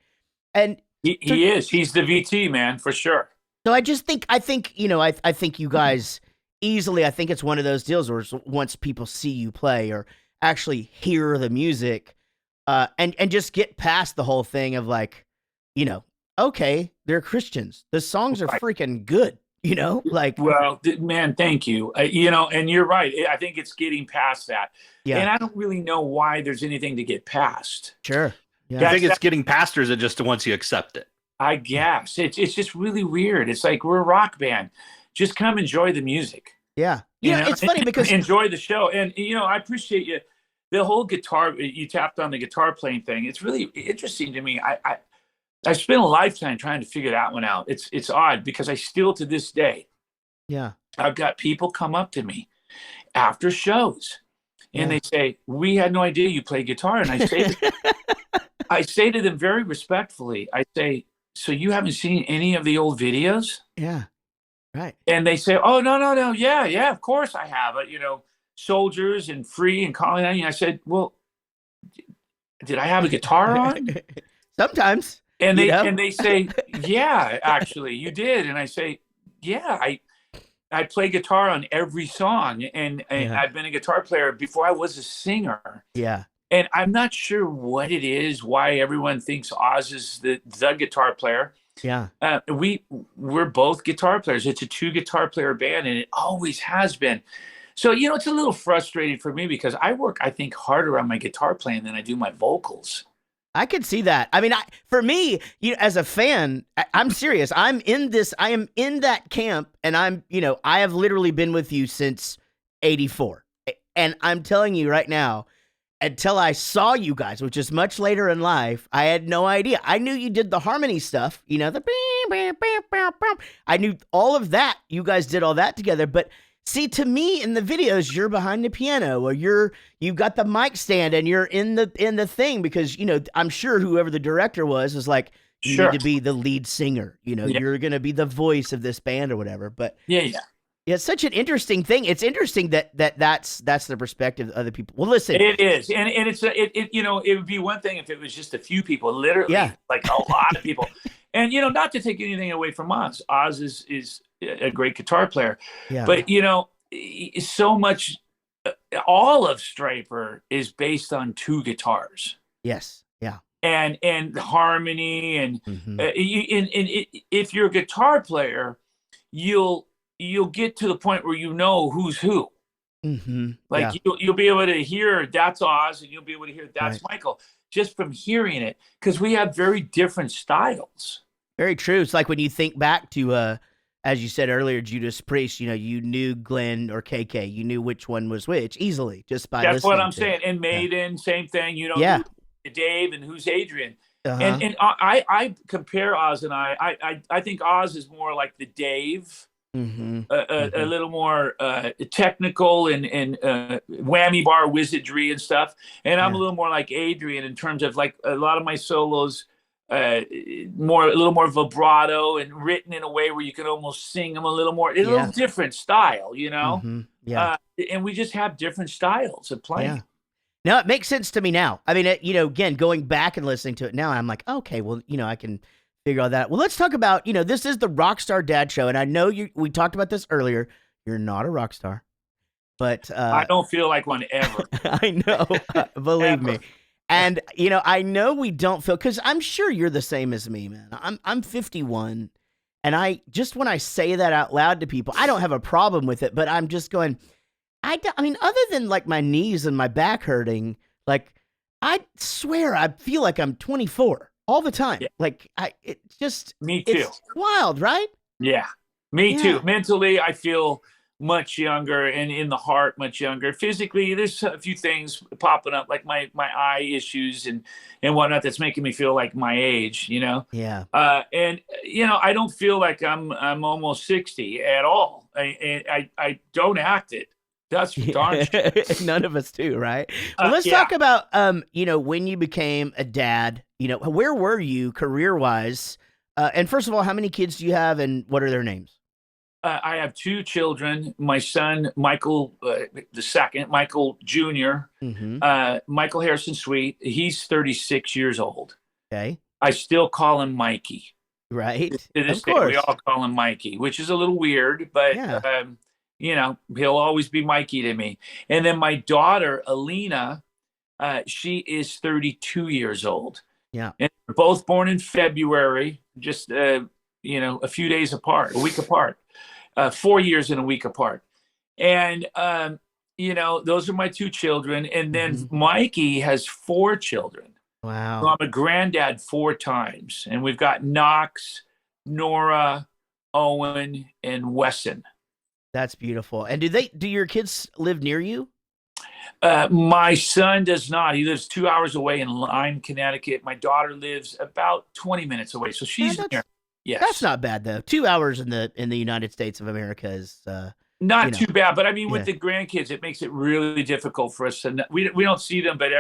And he is. He's the VT, man, for sure. So I think I think you guys easily. I think it's one of those deals where once people see you play or actually hear the music, and just get past the whole thing of like, okay, they're Christians. The songs are freaking good. Well, man, thank you. And you're right. I think it's getting past that. Yeah. And I don't really know why there's anything to get past. Sure. Yeah. I think it's getting past, or is it just once you accept it? I guess it's just really weird. It's like, we're a rock band. Just come enjoy the music. Yeah. It's funny because enjoy the show. And, I appreciate you. The whole guitar, you tapped on the guitar playing thing. It's really interesting to me. I spent a lifetime trying to figure that one out. It's odd, because I still, to this day, I've got people come up to me after shows and they say, we had no idea you play guitar. And I say to them very respectfully, I say, so you haven't seen any of the old videos? Yeah. Right. And they say, oh, no. Yeah, of course I have it. Soldiers and Free and Calling on You. I said, well, did I have a guitar on? Sometimes. And they say, yeah, actually you did. And I say, yeah, I play guitar on every song, and I've been a guitar player before I was a singer. Yeah. And I'm not sure what it is, why everyone thinks Oz is the guitar player. Yeah. We're both guitar players. It's a 2 guitar player band, and it always has been. So, it's a little frustrating for me because I work, I think, harder on my guitar playing than I do my vocals. I could see that. I mean, for me, as a fan, I'm serious. I am in that camp, and I have literally been with you since '84. And I'm telling you right now, until I saw you guys, which is much later in life, I had no idea. I knew you did the harmony stuff, the I knew all of that. You guys did all that together, but see, to me in the videos, you're behind the piano, or you've got the mic stand, and you're in the thing because I'm sure whoever the director was like, you need to be the lead singer. You're gonna be the voice of this band or whatever. But yeah, it's such an interesting thing. It's interesting that's the perspective of other people. Well, listen, it is, and it would be one thing if it was just a few people, literally, like a lot of people. And not to take anything away from Oz. Oz is a great guitar player, but so much. All of Stryper is based on two guitars. Yes, yeah, and harmony, and if you're a guitar player, you'll get to the point where who's who. Like you'll be able to hear that's Oz, and you'll be able to hear that's Michael just from hearing it, because we have very different styles. Very true. It's like when you think back to, as you said earlier, Judas Priest, you knew Glenn or KK. You knew which one was which easily just by listening. That's what I'm saying. And Maiden, same thing. Dave and who's Adrian. And I compare Oz and I think Oz is more like the Dave. A little more technical and whammy bar wizardry and stuff, and I'm a little more like Adrian in terms of like a lot of my solos, a little more vibrato and written in a way where you can almost sing them a little more. It's a little different style, and we just have different styles of playing. Yeah. No, it makes sense to me now. I mean, again, going back and listening to it now, I'm like, okay, well, I can figure all that. Well, let's talk about, this is the Rockstar Dad Show, and I know we talked about this earlier. You're not a rock star, but I don't feel like one ever. I know, believe me. And I know we don't feel, because I'm sure you're the same as me, man. I'm 51, and when I say that out loud to people, I don't have a problem with it, but I'm just going, I mean, other than like my knees and my back hurting, like I swear I feel like I'm 24. All the time. Yeah. Like me too. It's wild, right? Yeah. Me too. Mentally, I feel much younger, and in the heart, much younger. Physically, there's a few things popping up, like my eye issues and whatnot, that's making me feel like my age, Yeah. And I don't feel like I'm almost 60 at all. I don't act it. That's darn sure. None of us do, right? Well, let's talk about when you became a dad. Where were you career-wise? And first of all, how many kids do you have, and what are their names? I have two children. My son, Michael, the second, Michael Jr., Michael Harrison Sweet. He's 36 years old. Okay. I still call him Mikey. Right. To this day, we all call him Mikey, which is a little weird, but he'll always be Mikey to me. And then my daughter, Alina, she is 32 years old. Yeah. And they're both born in February, just, a few days apart, a week apart, 4 years and a week apart. And, those are my two children. And then Mikey has 4 children. Wow. So I'm a granddad 4 times. And we've got Knox, Nora, Owen, and Wesson. That's beautiful. And do your kids live near you? My son does not. He lives 2 hours away in Lyme, Connecticut. My daughter lives about 20 minutes away, so she's near. Yes, that's not bad though. 2 hours in the United States of America is not too bad. But I mean, with the grandkids, it makes it really difficult for us. And we don't see them, but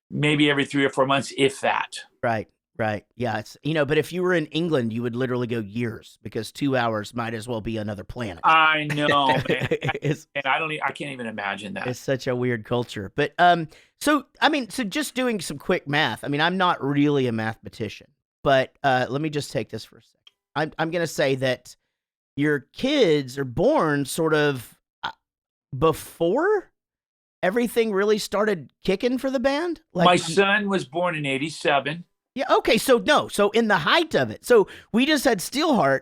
maybe every 3 or 4 months, if that. Right. Right. Yeah. It's, but if you were in England, you would literally go years, because 2 hours might as well be another planet. I know, man. And I can't even imagine that. It's such a weird culture. But, so just doing some quick math. I mean, I'm not really a mathematician, but, let me just take this for a second. I'm going to say that your kids are born sort of before everything really started kicking for the band. Like, my son was born in 87. Yeah. Okay. So in the height of it. So we just had Steelheart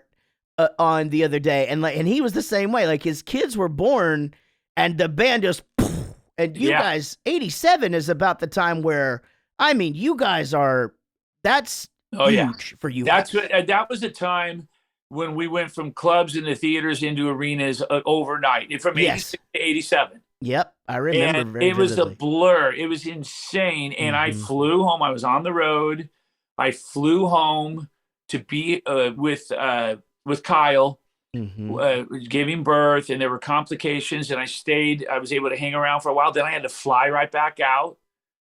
on the other day, and he was the same way. Like, his kids were born and the band just, and you guys, 87 is about the time where, I mean, you guys are, that's huge for you. That was a time when we went from clubs into theaters into arenas overnight, from 86 to 87. Yep, I remember. And it was a blur. It was insane. And I flew home. I was on the road. I flew home to be with Kyle, giving birth, and there were complications. And I stayed. I was able to hang around for a while. Then I had to fly right back out.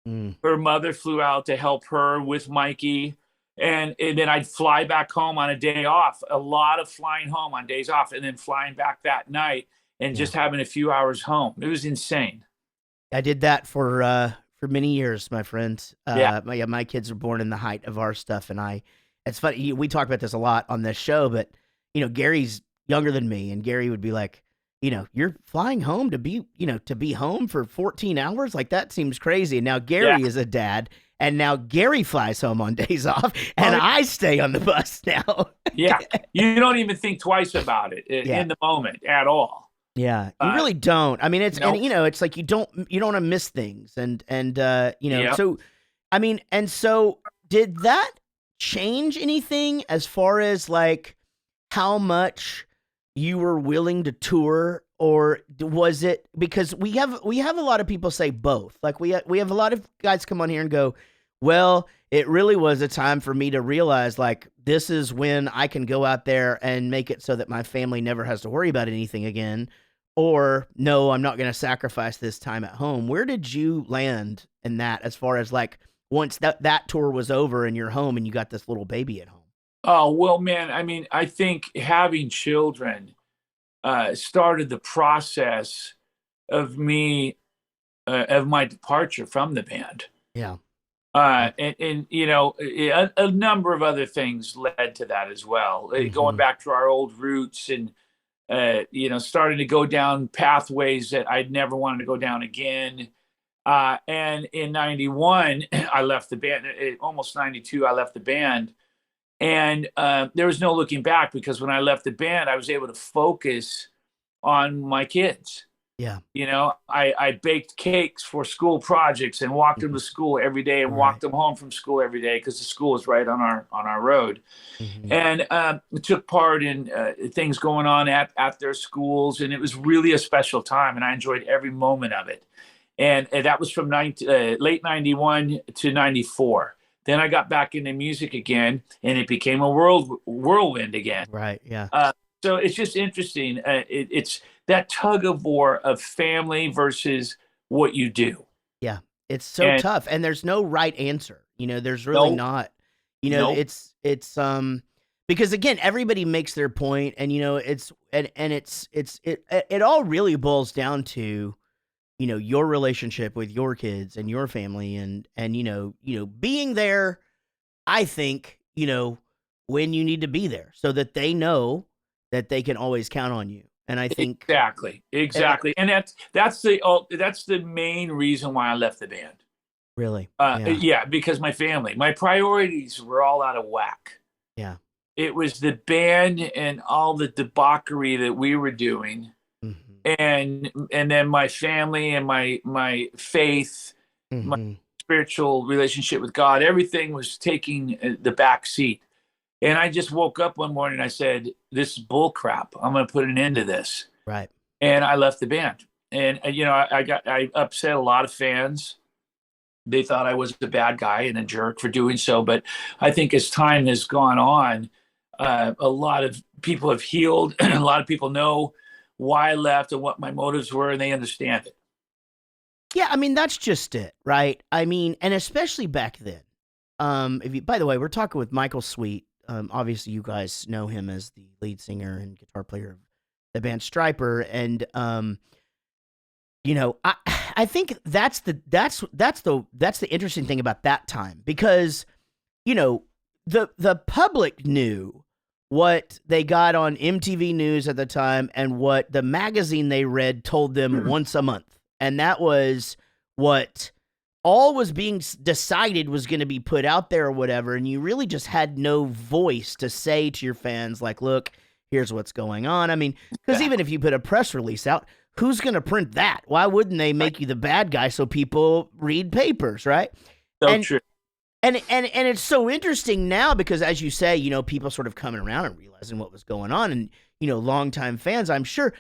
Her mother flew out to help her with Mikey. And then I'd fly back home on a day off. A lot of flying home on days off, and then flying back that night and just having a few hours home. It was insane. I did that for many years, my friend. My kids were born in the height of our stuff, and it's funny. We talk about this a lot on this show, but Gary's younger than me, and Gary would be like, you're flying home to be home for 14 hours? Like, that seems crazy. And now Gary is a dad. And now Gary flies home on days off, and I stay on the bus now. You don't even think twice about it in the moment at all. Yeah, you really don't. I mean, it's it's like you don't want to miss things, and So, I mean, and so did that change anything as far as like how much you were willing to tour? Or was it because we have a lot of people say both? Like we have a lot of guys come on here and go, well, it really was a time for me to realize like this is when I can go out there and make it so that my family never has to worry about anything again. Or no, I'm not going to sacrifice this time at home. Where did you land in that as far as like once that tour was over and you're home and you got this little baby at home? Oh, well, man, I mean, I think having children started the process of me, of my departure from the band. Yeah. And a number of other things led to that as well. Going back to our old roots and, starting to go down pathways that I'd never wanted to go down again. And in 91, I left the band. Almost 92, I left the band. And there was no looking back because when I left the band, I was able to focus on my kids. Yeah. I baked cakes for school projects and walked them to school every day and walked them home from school every day because the school was right on our road. And took part in things going on at their schools. And it was really a special time. And I enjoyed every moment of it. And that was from late 91 to 94. Then I got back into music again, and it became a whirlwind again. Right, yeah. So it's just interesting. It's that tug of war of family versus what you do. Yeah, it's so tough, and there's no right answer. There's really not. It's because again, everybody makes their point, and it all really boils down to your relationship with your kids and your family and being there, I think, when you need to be there so that they know that they can always count on you. And I think exactly. And that's the main reason why I left the band. Really? Yeah, because my priorities were all out of whack. Yeah. It was the band and all the debauchery that we were doing. And then my family and my faith, my spiritual relationship with God, everything was taking the back seat. And I just woke up one morning and I said, this is bull crap. I'm going to put an end to this. Right. And I left the band. And, I upset a lot of fans. They thought I was a bad guy and a jerk for doing so. But I think as time has gone on, a lot of people have healed. A lot of people know why I left and what my motives were, and they understand it. Yeah, I mean, that's just it, right? I mean, and especially back then. By the way, we're talking with Michael Sweet. Obviously, you guys know him as the lead singer and guitar player of the band Stryper, and I think that's the interesting thing about that time because the public knew what they got on MTV News at the time and what the magazine they read told them once a month. And that was what all was being decided was going to be put out there or whatever. And you really just had no voice to say to your fans, like, look, here's what's going on. I mean, because even if you put a press release out, who's going to print that? Why wouldn't they make you the bad guy so people read papers, right? So true. And it's so interesting now because, as you say, you know, people sort of coming around and realizing what was going on, and you know, longtime fans, I'm sure.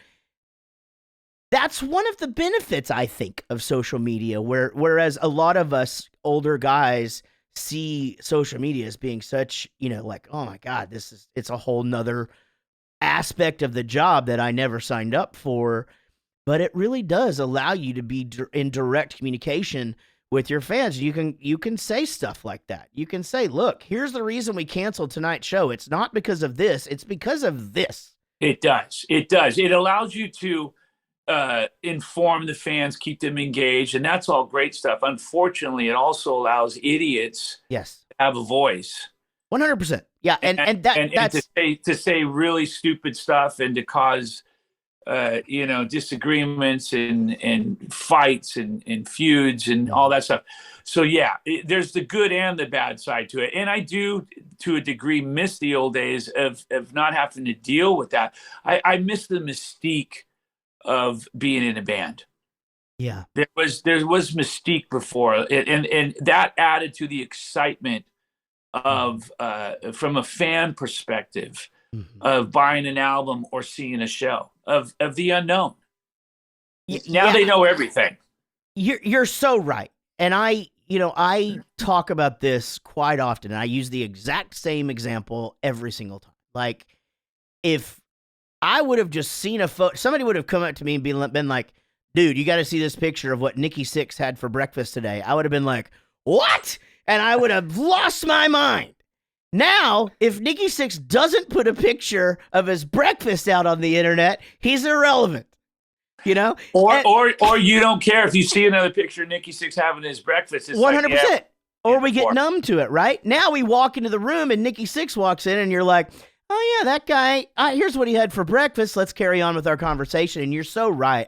That's one of the benefits, I think, of social media, whereas a lot of us older guys see social media as being such, you know, like, oh my God, it's a whole nother aspect of the job that I never signed up for. But it really does allow you to be in direct communication with your fans. You can say stuff like that. You can say, look, here's the reason we canceled tonight's show. It's not because of this. It's because of this. It does. It does. It allows you to inform the fans, keep them engaged, and that's all great stuff. Unfortunately, it also allows idiots to have a voice. 100%. Yeah, and that's to say really stupid stuff and to cause you know, disagreements and fights and feuds and all that stuff. So yeah, there's the good and the bad side to it. And I do, to a degree, miss the old days of not having to deal with that. I miss the mystique of being in a band. Yeah, there was mystique before, and that added to the excitement of from a fan perspective of buying an album or seeing a show of the unknown. Now they know everything. You're so right, and I talk about this quite often. I use the exact same example every single time. Like, if I would have just seen a photo, somebody would have come up to me and been like, dude, you got to see this picture of what Nikki Sixx had for breakfast today. I would have been like, what? And I would have lost my mind. Now, if Nikki Sixx doesn't put a picture of his breakfast out on the internet, he's irrelevant. You know? Or you don't care if you see another picture of Nikki Sixx having his breakfast. It's 100%. Like, yeah, or we get numb to it, right? Now we walk into the room and Nikki Sixx walks in and you're like, oh yeah, that guy, here's what he had for breakfast. Let's carry on with our conversation. And you're so right.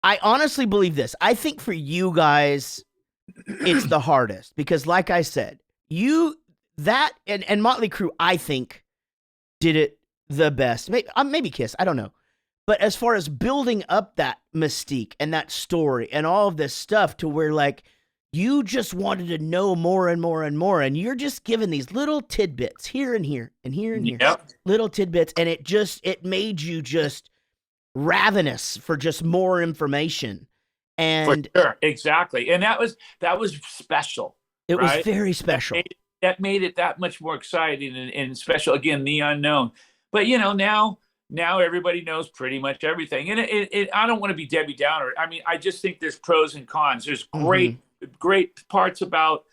I honestly believe this. I think for you guys, it's the hardest because, like I said, and Motley Crue, I think, did it the best. Maybe Kiss, I don't know. But as far as building up that mystique and that story and all of this stuff to where, like, you just wanted to know more and more and more, and you're just given these little tidbits here and here and here and here, little tidbits, and it made you just ravenous for just more information. And for sure, exactly, and that was special. It was very special. That made it that much more exciting and special. Again, the unknown. But you know, now everybody knows pretty much everything, and I don't want to be Debbie Downer. I mean, I just think there's pros and cons. There's great parts about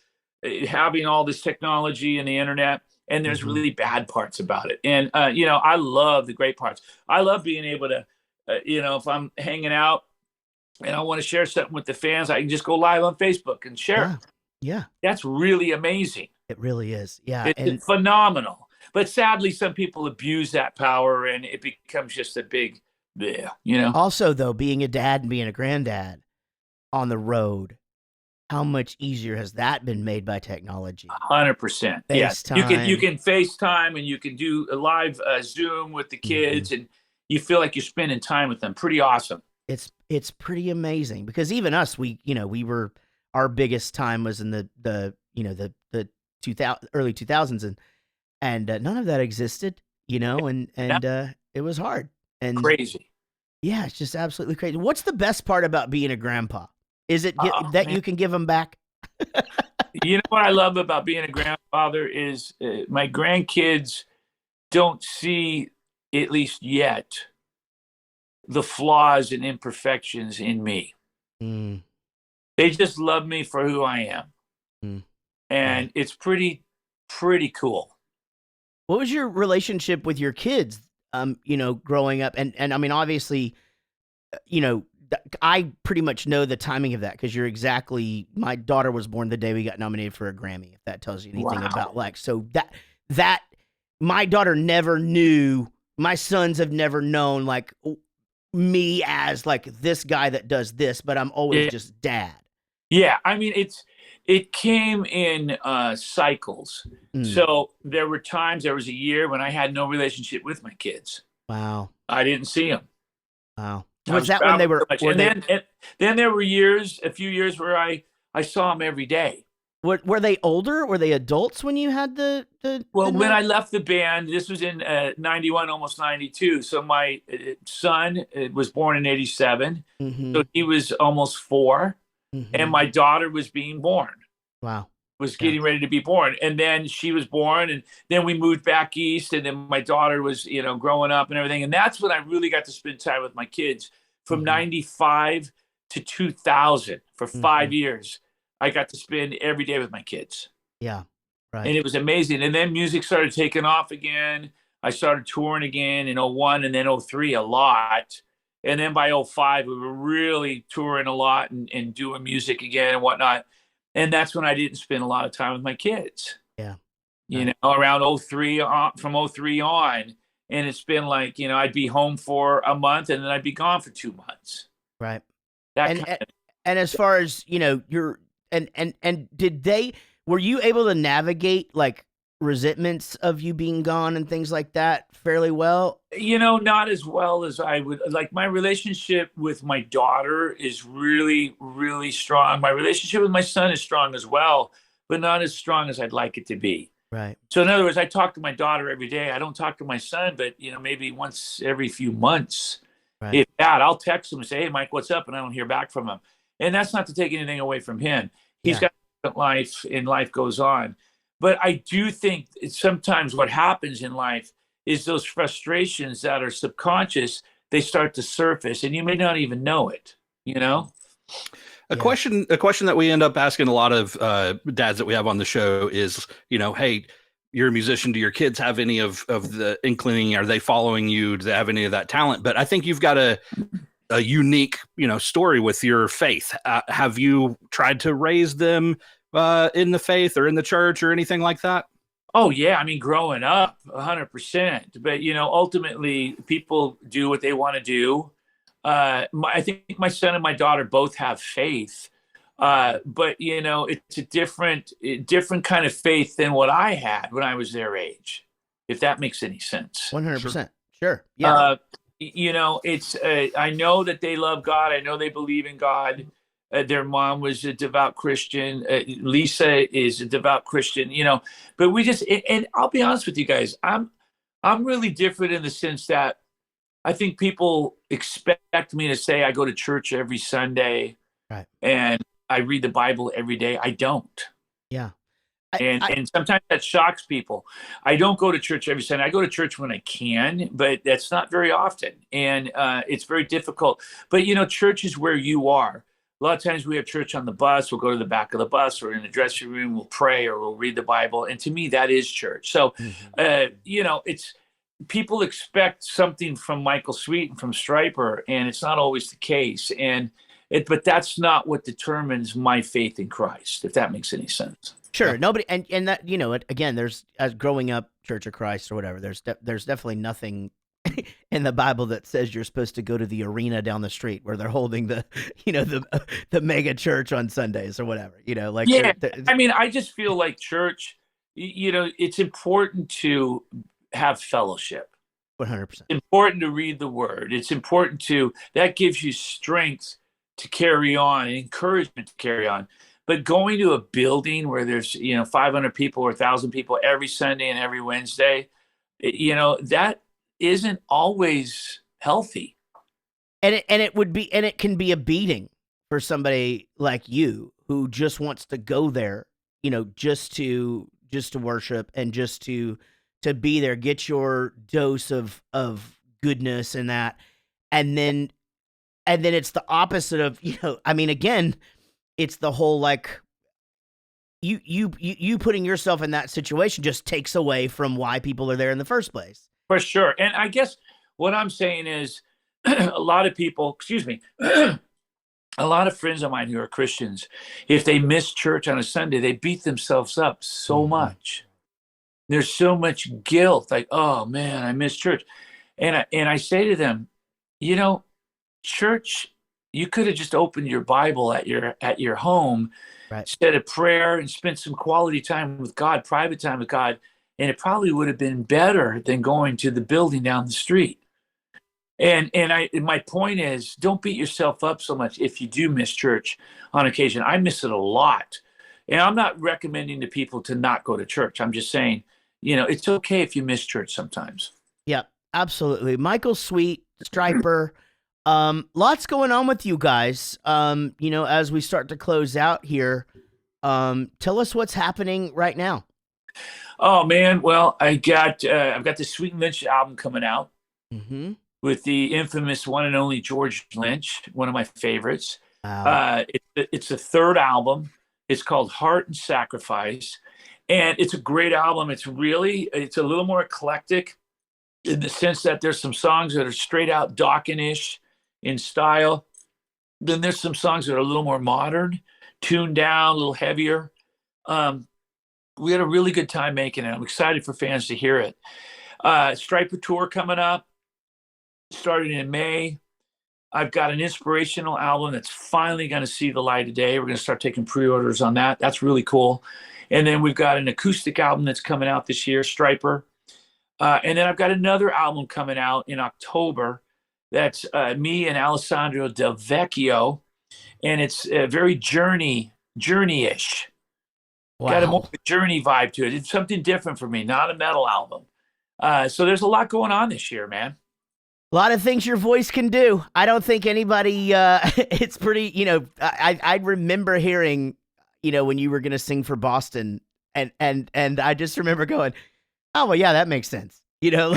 having all this technology and the internet, and there's really bad parts about it. And you know, I love the great parts. I love being able to, you know, if I'm hanging out and I want to share something with the fans, I can just go live on Facebook and share it. Yeah, that's really amazing. It really is. Yeah, it's phenomenal. But sadly, some people abuse that power, and it becomes just a big, you know. Also, though, being a dad and being a granddad on the road, how much easier has that been made by technology? 100%. Yes, you can FaceTime and you can do a live Zoom with the kids, and you feel like you're spending time with them. Pretty awesome. It's pretty amazing because even us, our biggest time was in the early 2000s, and none of that existed, you know, and it was hard and crazy. Yeah, it's just absolutely crazy. What's the best part about being a grandpa? Is it that you can give them back? You know what I love about being a grandfather is my grandkids don't see, at least yet, the flaws and imperfections in me. They just love me for who I am. And it's pretty cool. What was your relationship with your kids, you know, growing up? And I mean, obviously, you know, I pretty much know the timing of that because my daughter was born the day we got nominated for a Grammy, if that tells you anything about, like, so that my daughter never knew, my sons have never known, like, me as, like, this guy that does this, but I'm always just dad. Yeah, I mean, it came in cycles. So there were times, there was a year when I had no relationship with my kids. Wow. I didn't see them. Wow. I Was that when they traveling were? so much. Were And they? then there were a few years where I saw him every day. Were they older? Were they adults when you had the? Well, when I left the band, this was in 91, almost 92. So my son was born in 87. Mm-hmm. So he was almost 4. Mm-hmm. And my daughter was being born. Wow. Was getting ready to be born. And then she was born, and then we moved back east, and then my daughter was, growing up and everything. And that's when I really got to spend time with my kids from 95 to 2000 for 5 years. I got to spend every day with my kids. Yeah. Right. And it was amazing. And then music started taking off again. I started touring again in 01 and then 03 a lot. And then by 05, we were really touring a lot and doing music again and whatnot. And that's when I didn't spend a lot of time with my kids. Yeah. Around 03, from 03 on. And it's been like, I'd be home for a month and then I'd be gone for 2 months. Right. And as far as, were you able to navigate like resentments of you being gone and things like that fairly well? Not as well as I would like. My relationship with my daughter is really, really strong. My relationship with my son is strong as well, but not as strong as I'd like it to be. Right. So in other words, I talk to my daughter every day. I don't talk to my son, but maybe once every few months. Right. If that, I'll text him and say, "Hey, Mike, what's up?" And I don't hear back from him. And that's not to take anything away from him. He's got a life, and life goes on. But I do think sometimes what happens in life is those frustrations that are subconscious, they start to surface, and you may not even know it, A question that we end up asking a lot of dads that we have on the show is, hey, you're a musician. Do your kids have any of the inclining? Are they following you? Do they have any of that talent? But I think you've got a unique, story with your faith. Have you tried to raise them in the faith or in the church or anything like that? Oh yeah. I mean, growing up 100%, but ultimately people do what they want to do. I think my son and my daughter both have faith. But it's a different kind of faith than what I had when I was their age, if that makes any sense. 100%. Sure. Yeah. It's, I know that they love God. I know they believe in God. Their mom was a devout Christian. Lisa is a devout Christian, but we just, and I'll be honest with you guys, I'm really different in the sense that I think people expect me to say I go to church every Sunday, right, and I read the Bible every day. I don't. Yeah. And sometimes that shocks people. I don't go to church every Sunday. I go to church when I can, but that's not very often. And it's very difficult. But, church is where you are. A lot of times we have church on the bus. We'll go to the back of the bus or in the dressing room. We'll pray or we'll read the Bible. And to me, that is church. So, it's people expect something from Michael Sweet and from Stryper, and it's not always the case. But that's not what determines my faith in Christ, if that makes any sense. Sure. Yeah. Nobody, and that, again, there's, as growing up Church of Christ or whatever, there's definitely nothing in the Bible that says you're supposed to go to the arena down the street where they're holding the mega church on Sundays or whatever, Yeah. I mean, I just feel like church, it's important to have fellowship. 100%. It's important to read the word. It's important that gives you strength to carry on, encouragement to carry on. But going to a building where there's 500 people or 1,000 people every Sunday and every Wednesday, that isn't always healthy. And it can be a beating for somebody like you who just wants to go there, just to worship and just to be there, get your dose of goodness and that, and then it's the opposite of again, it's the whole like you putting yourself in that situation just takes away from why people are there in the first place. For sure. And I guess what I'm saying is a lot of people, a lot of friends of mine who are Christians, if they miss church on a Sunday, they beat themselves up so much. There's so much guilt, like, oh man, I missed church. And I say to them, church, you could have just opened your Bible at your home, right, said a prayer and spent some quality time with God, private time with God, and it probably would have been better than going to the building down the street. And my point is, don't beat yourself up so much if you do miss church on occasion. I miss it a lot. And I'm not recommending to people to not go to church. I'm just saying, it's okay if you miss church sometimes. Yeah, absolutely. Michael Sweet, Stryper, lots going on with you guys. As we start to close out here, tell us what's happening right now. Oh man, well, I've got the Sweet and Lynch album coming out. Mm-hmm. With the infamous one and only George Lynch, one of my favorites. Wow. It's the third album. It's called Heart and Sacrifice. And it's a great album. It's a little more eclectic in the sense that there's some songs that are straight out Dawkins-ish in style. Then there's some songs that are a little more modern, tuned down, a little heavier. We had a really good time making it. I'm excited for fans to hear it. Stryper tour coming up. Started in May. I've got an inspirational album that's finally going to see the light of day. We're going to start taking pre-orders on that. That's really cool. And then we've got an acoustic album that's coming out this year, Stryper. And then I've got another album coming out in October. That's me and Alessandro Del Vecchio. And it's very journey-ish. Wow. Got a more journey vibe to it. It's something different for me, not a metal album. So there's a lot going on this year, man. A lot of things your voice can do. I don't think anybody, it's pretty, I remember hearing, when you were going to sing for Boston and I just remember going, oh, well, yeah, that makes sense. Yeah,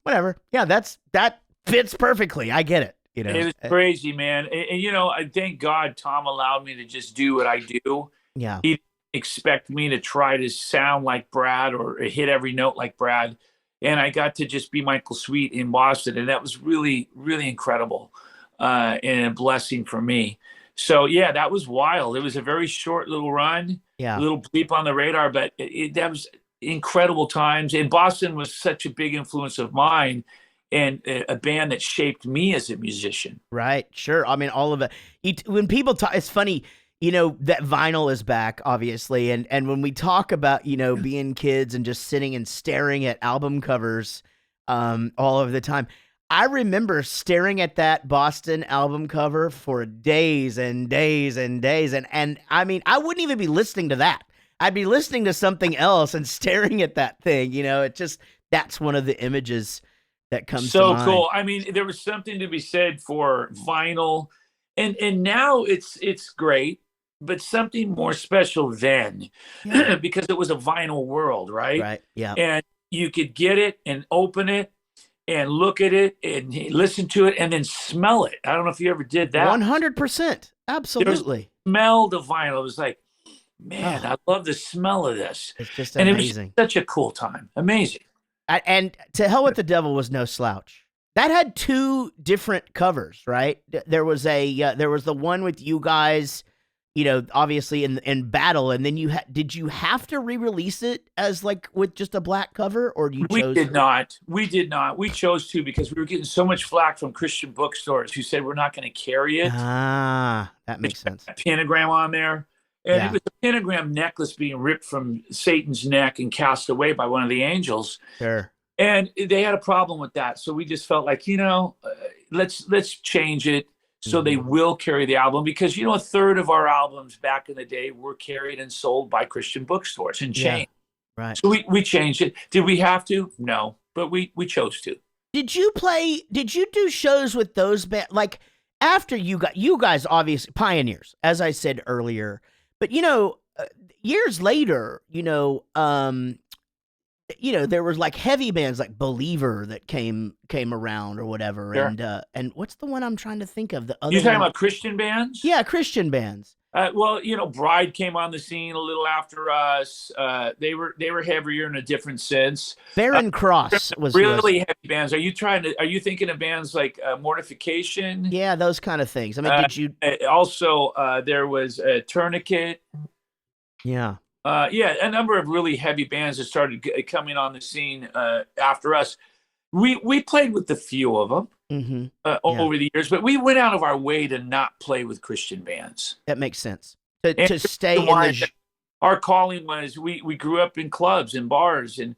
whatever. Yeah, that fits perfectly. I get it. It was crazy, man. And I thank God Tom allowed me to just do what I do. Yeah. He didn't expect me to try to sound like Brad or hit every note like Brad. And I got to just be Michael Sweet in Boston. And that was really, really incredible and a blessing for me. So, yeah, that was wild. It was a very short little run, a little bleep on the radar, but that was incredible times. And Boston was such a big influence of mine and a band that shaped me as a musician. Right. Sure. I mean, all of it. When people talk, it's funny. That vinyl is back, obviously. And when we talk about, being kids and just sitting and staring at album covers all of the time, I remember staring at that Boston album cover for days and days and days. And I mean, I wouldn't even be listening to that. I'd be listening to something else and staring at that thing. That's one of the images that comes to mind. So cool. I mean, there was something to be said for vinyl. And now it's great. But something more special then, because it was a vinyl world, right? Right, yeah. And you could get it and open it and look at it and listen to it and then smell it. I don't know if you ever did that. 100%. Absolutely. Smell the vinyl. It was like, man, I love the smell of this. It's just amazing. And it was such a cool time. Amazing. And To Hell with the Devil was no slouch. That had two different covers, right? There was the one with you guys, obviously in battle, and then did you have to re-release it as like with just a black cover, or do you chose? We did not. We chose to because we were getting so much flack from Christian bookstores who said we're not going to carry it. Ah, that makes sense. A pentagram on there, and it was a pentagram necklace being ripped from Satan's neck and cast away by one of the angels. Sure. And they had a problem with that, so we just felt like let's change it. So they will carry the album because, a third of our albums back in the day were carried and sold by Christian bookstores and chains. Yeah, right. So we changed it. Did we have to? No, but we chose to. Did you do shows with those bands? Like after you guys obviously pioneers, as I said earlier, but years later, there was like heavy bands like Believer that came around or whatever. Sure. And what's the one I'm trying to think of? The other You're talking about Christian bands? Yeah, Christian bands. Well, Bride came on the scene a little after us. They were heavier in a different sense. Barren Cross was really heavy bands. Are you thinking of bands like Mortification? Yeah, those kind of things. I mean, did you also there was Tourniquet? Yeah. A number of really heavy bands that started coming on the scene after us. We played with a few of them over the years, but we went out of our way to not play with Christian bands. That makes sense. To stay in the... Our calling was we grew up in clubs and bars, and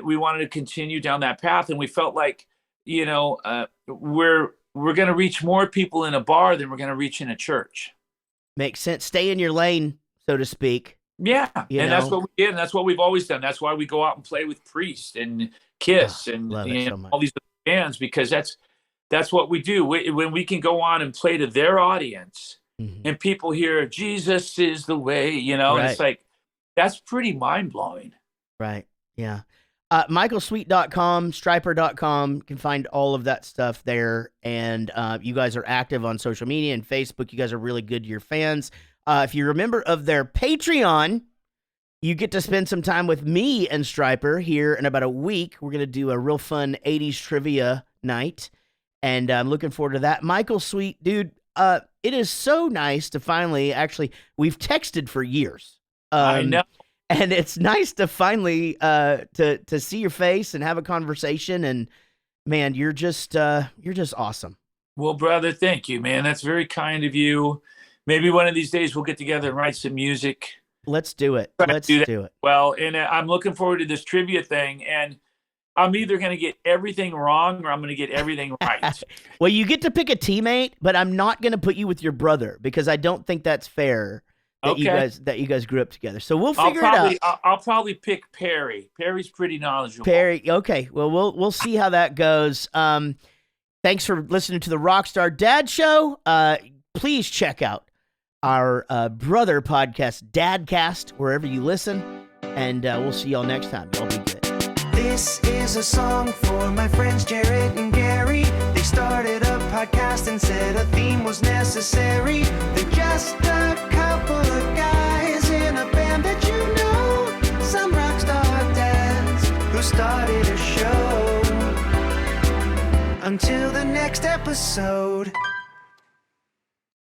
we wanted to continue down that path. And we felt like, we're going to reach more people in a bar than we're going to reach in a church. Makes sense. Stay in your lane, so to speak. Yeah, that's what we did, and that's what we've always done. That's why we go out and play with Priest and Kiss and all these bands, because that's what we do. When we can go on and play to their audience, and people hear Jesus is the way, and it's like, that's pretty mind blowing. Right. Yeah. MichaelSweet.com, Stryper.com. You can find all of that stuff there. And you guys are active on social media and Facebook. You guys are really good to your fans. If you're a member of their Patreon, you get to spend some time with me and Stryper here in about a week. We're going to do a real fun 80s trivia night. And I'm looking forward to that. Michael Sweet, dude, it is so nice to finally, actually, we've texted for years. I know. And it's nice to finally to see your face and have a conversation. And man, you're just awesome. Well, brother, thank you, man. That's very kind of you. Maybe one of these days we'll get together and write some music. Let's do it. Let's do it. Well, and I'm looking forward to this trivia thing. And I'm either going to get everything wrong or I'm going to get everything right. Well, you get to pick a teammate, but I'm not going to put you with your brother because I don't think that's fair. That you guys grew up together. So we'll figure it out. I'll probably pick Perry. Perry's pretty knowledgeable. Perry, okay. Well, we'll see how that goes. Thanks for listening to the Rockstar Dad Show. Please check out our brother podcast, Dadcast, wherever you listen. And we'll see y'all next time. Y'all be good. This is a song for my friends Jaret and Gary. They started a podcast and said a theme was necessary. They're just a couple of guys in a band that you know, some rock star dads who started a show. Until the next episode.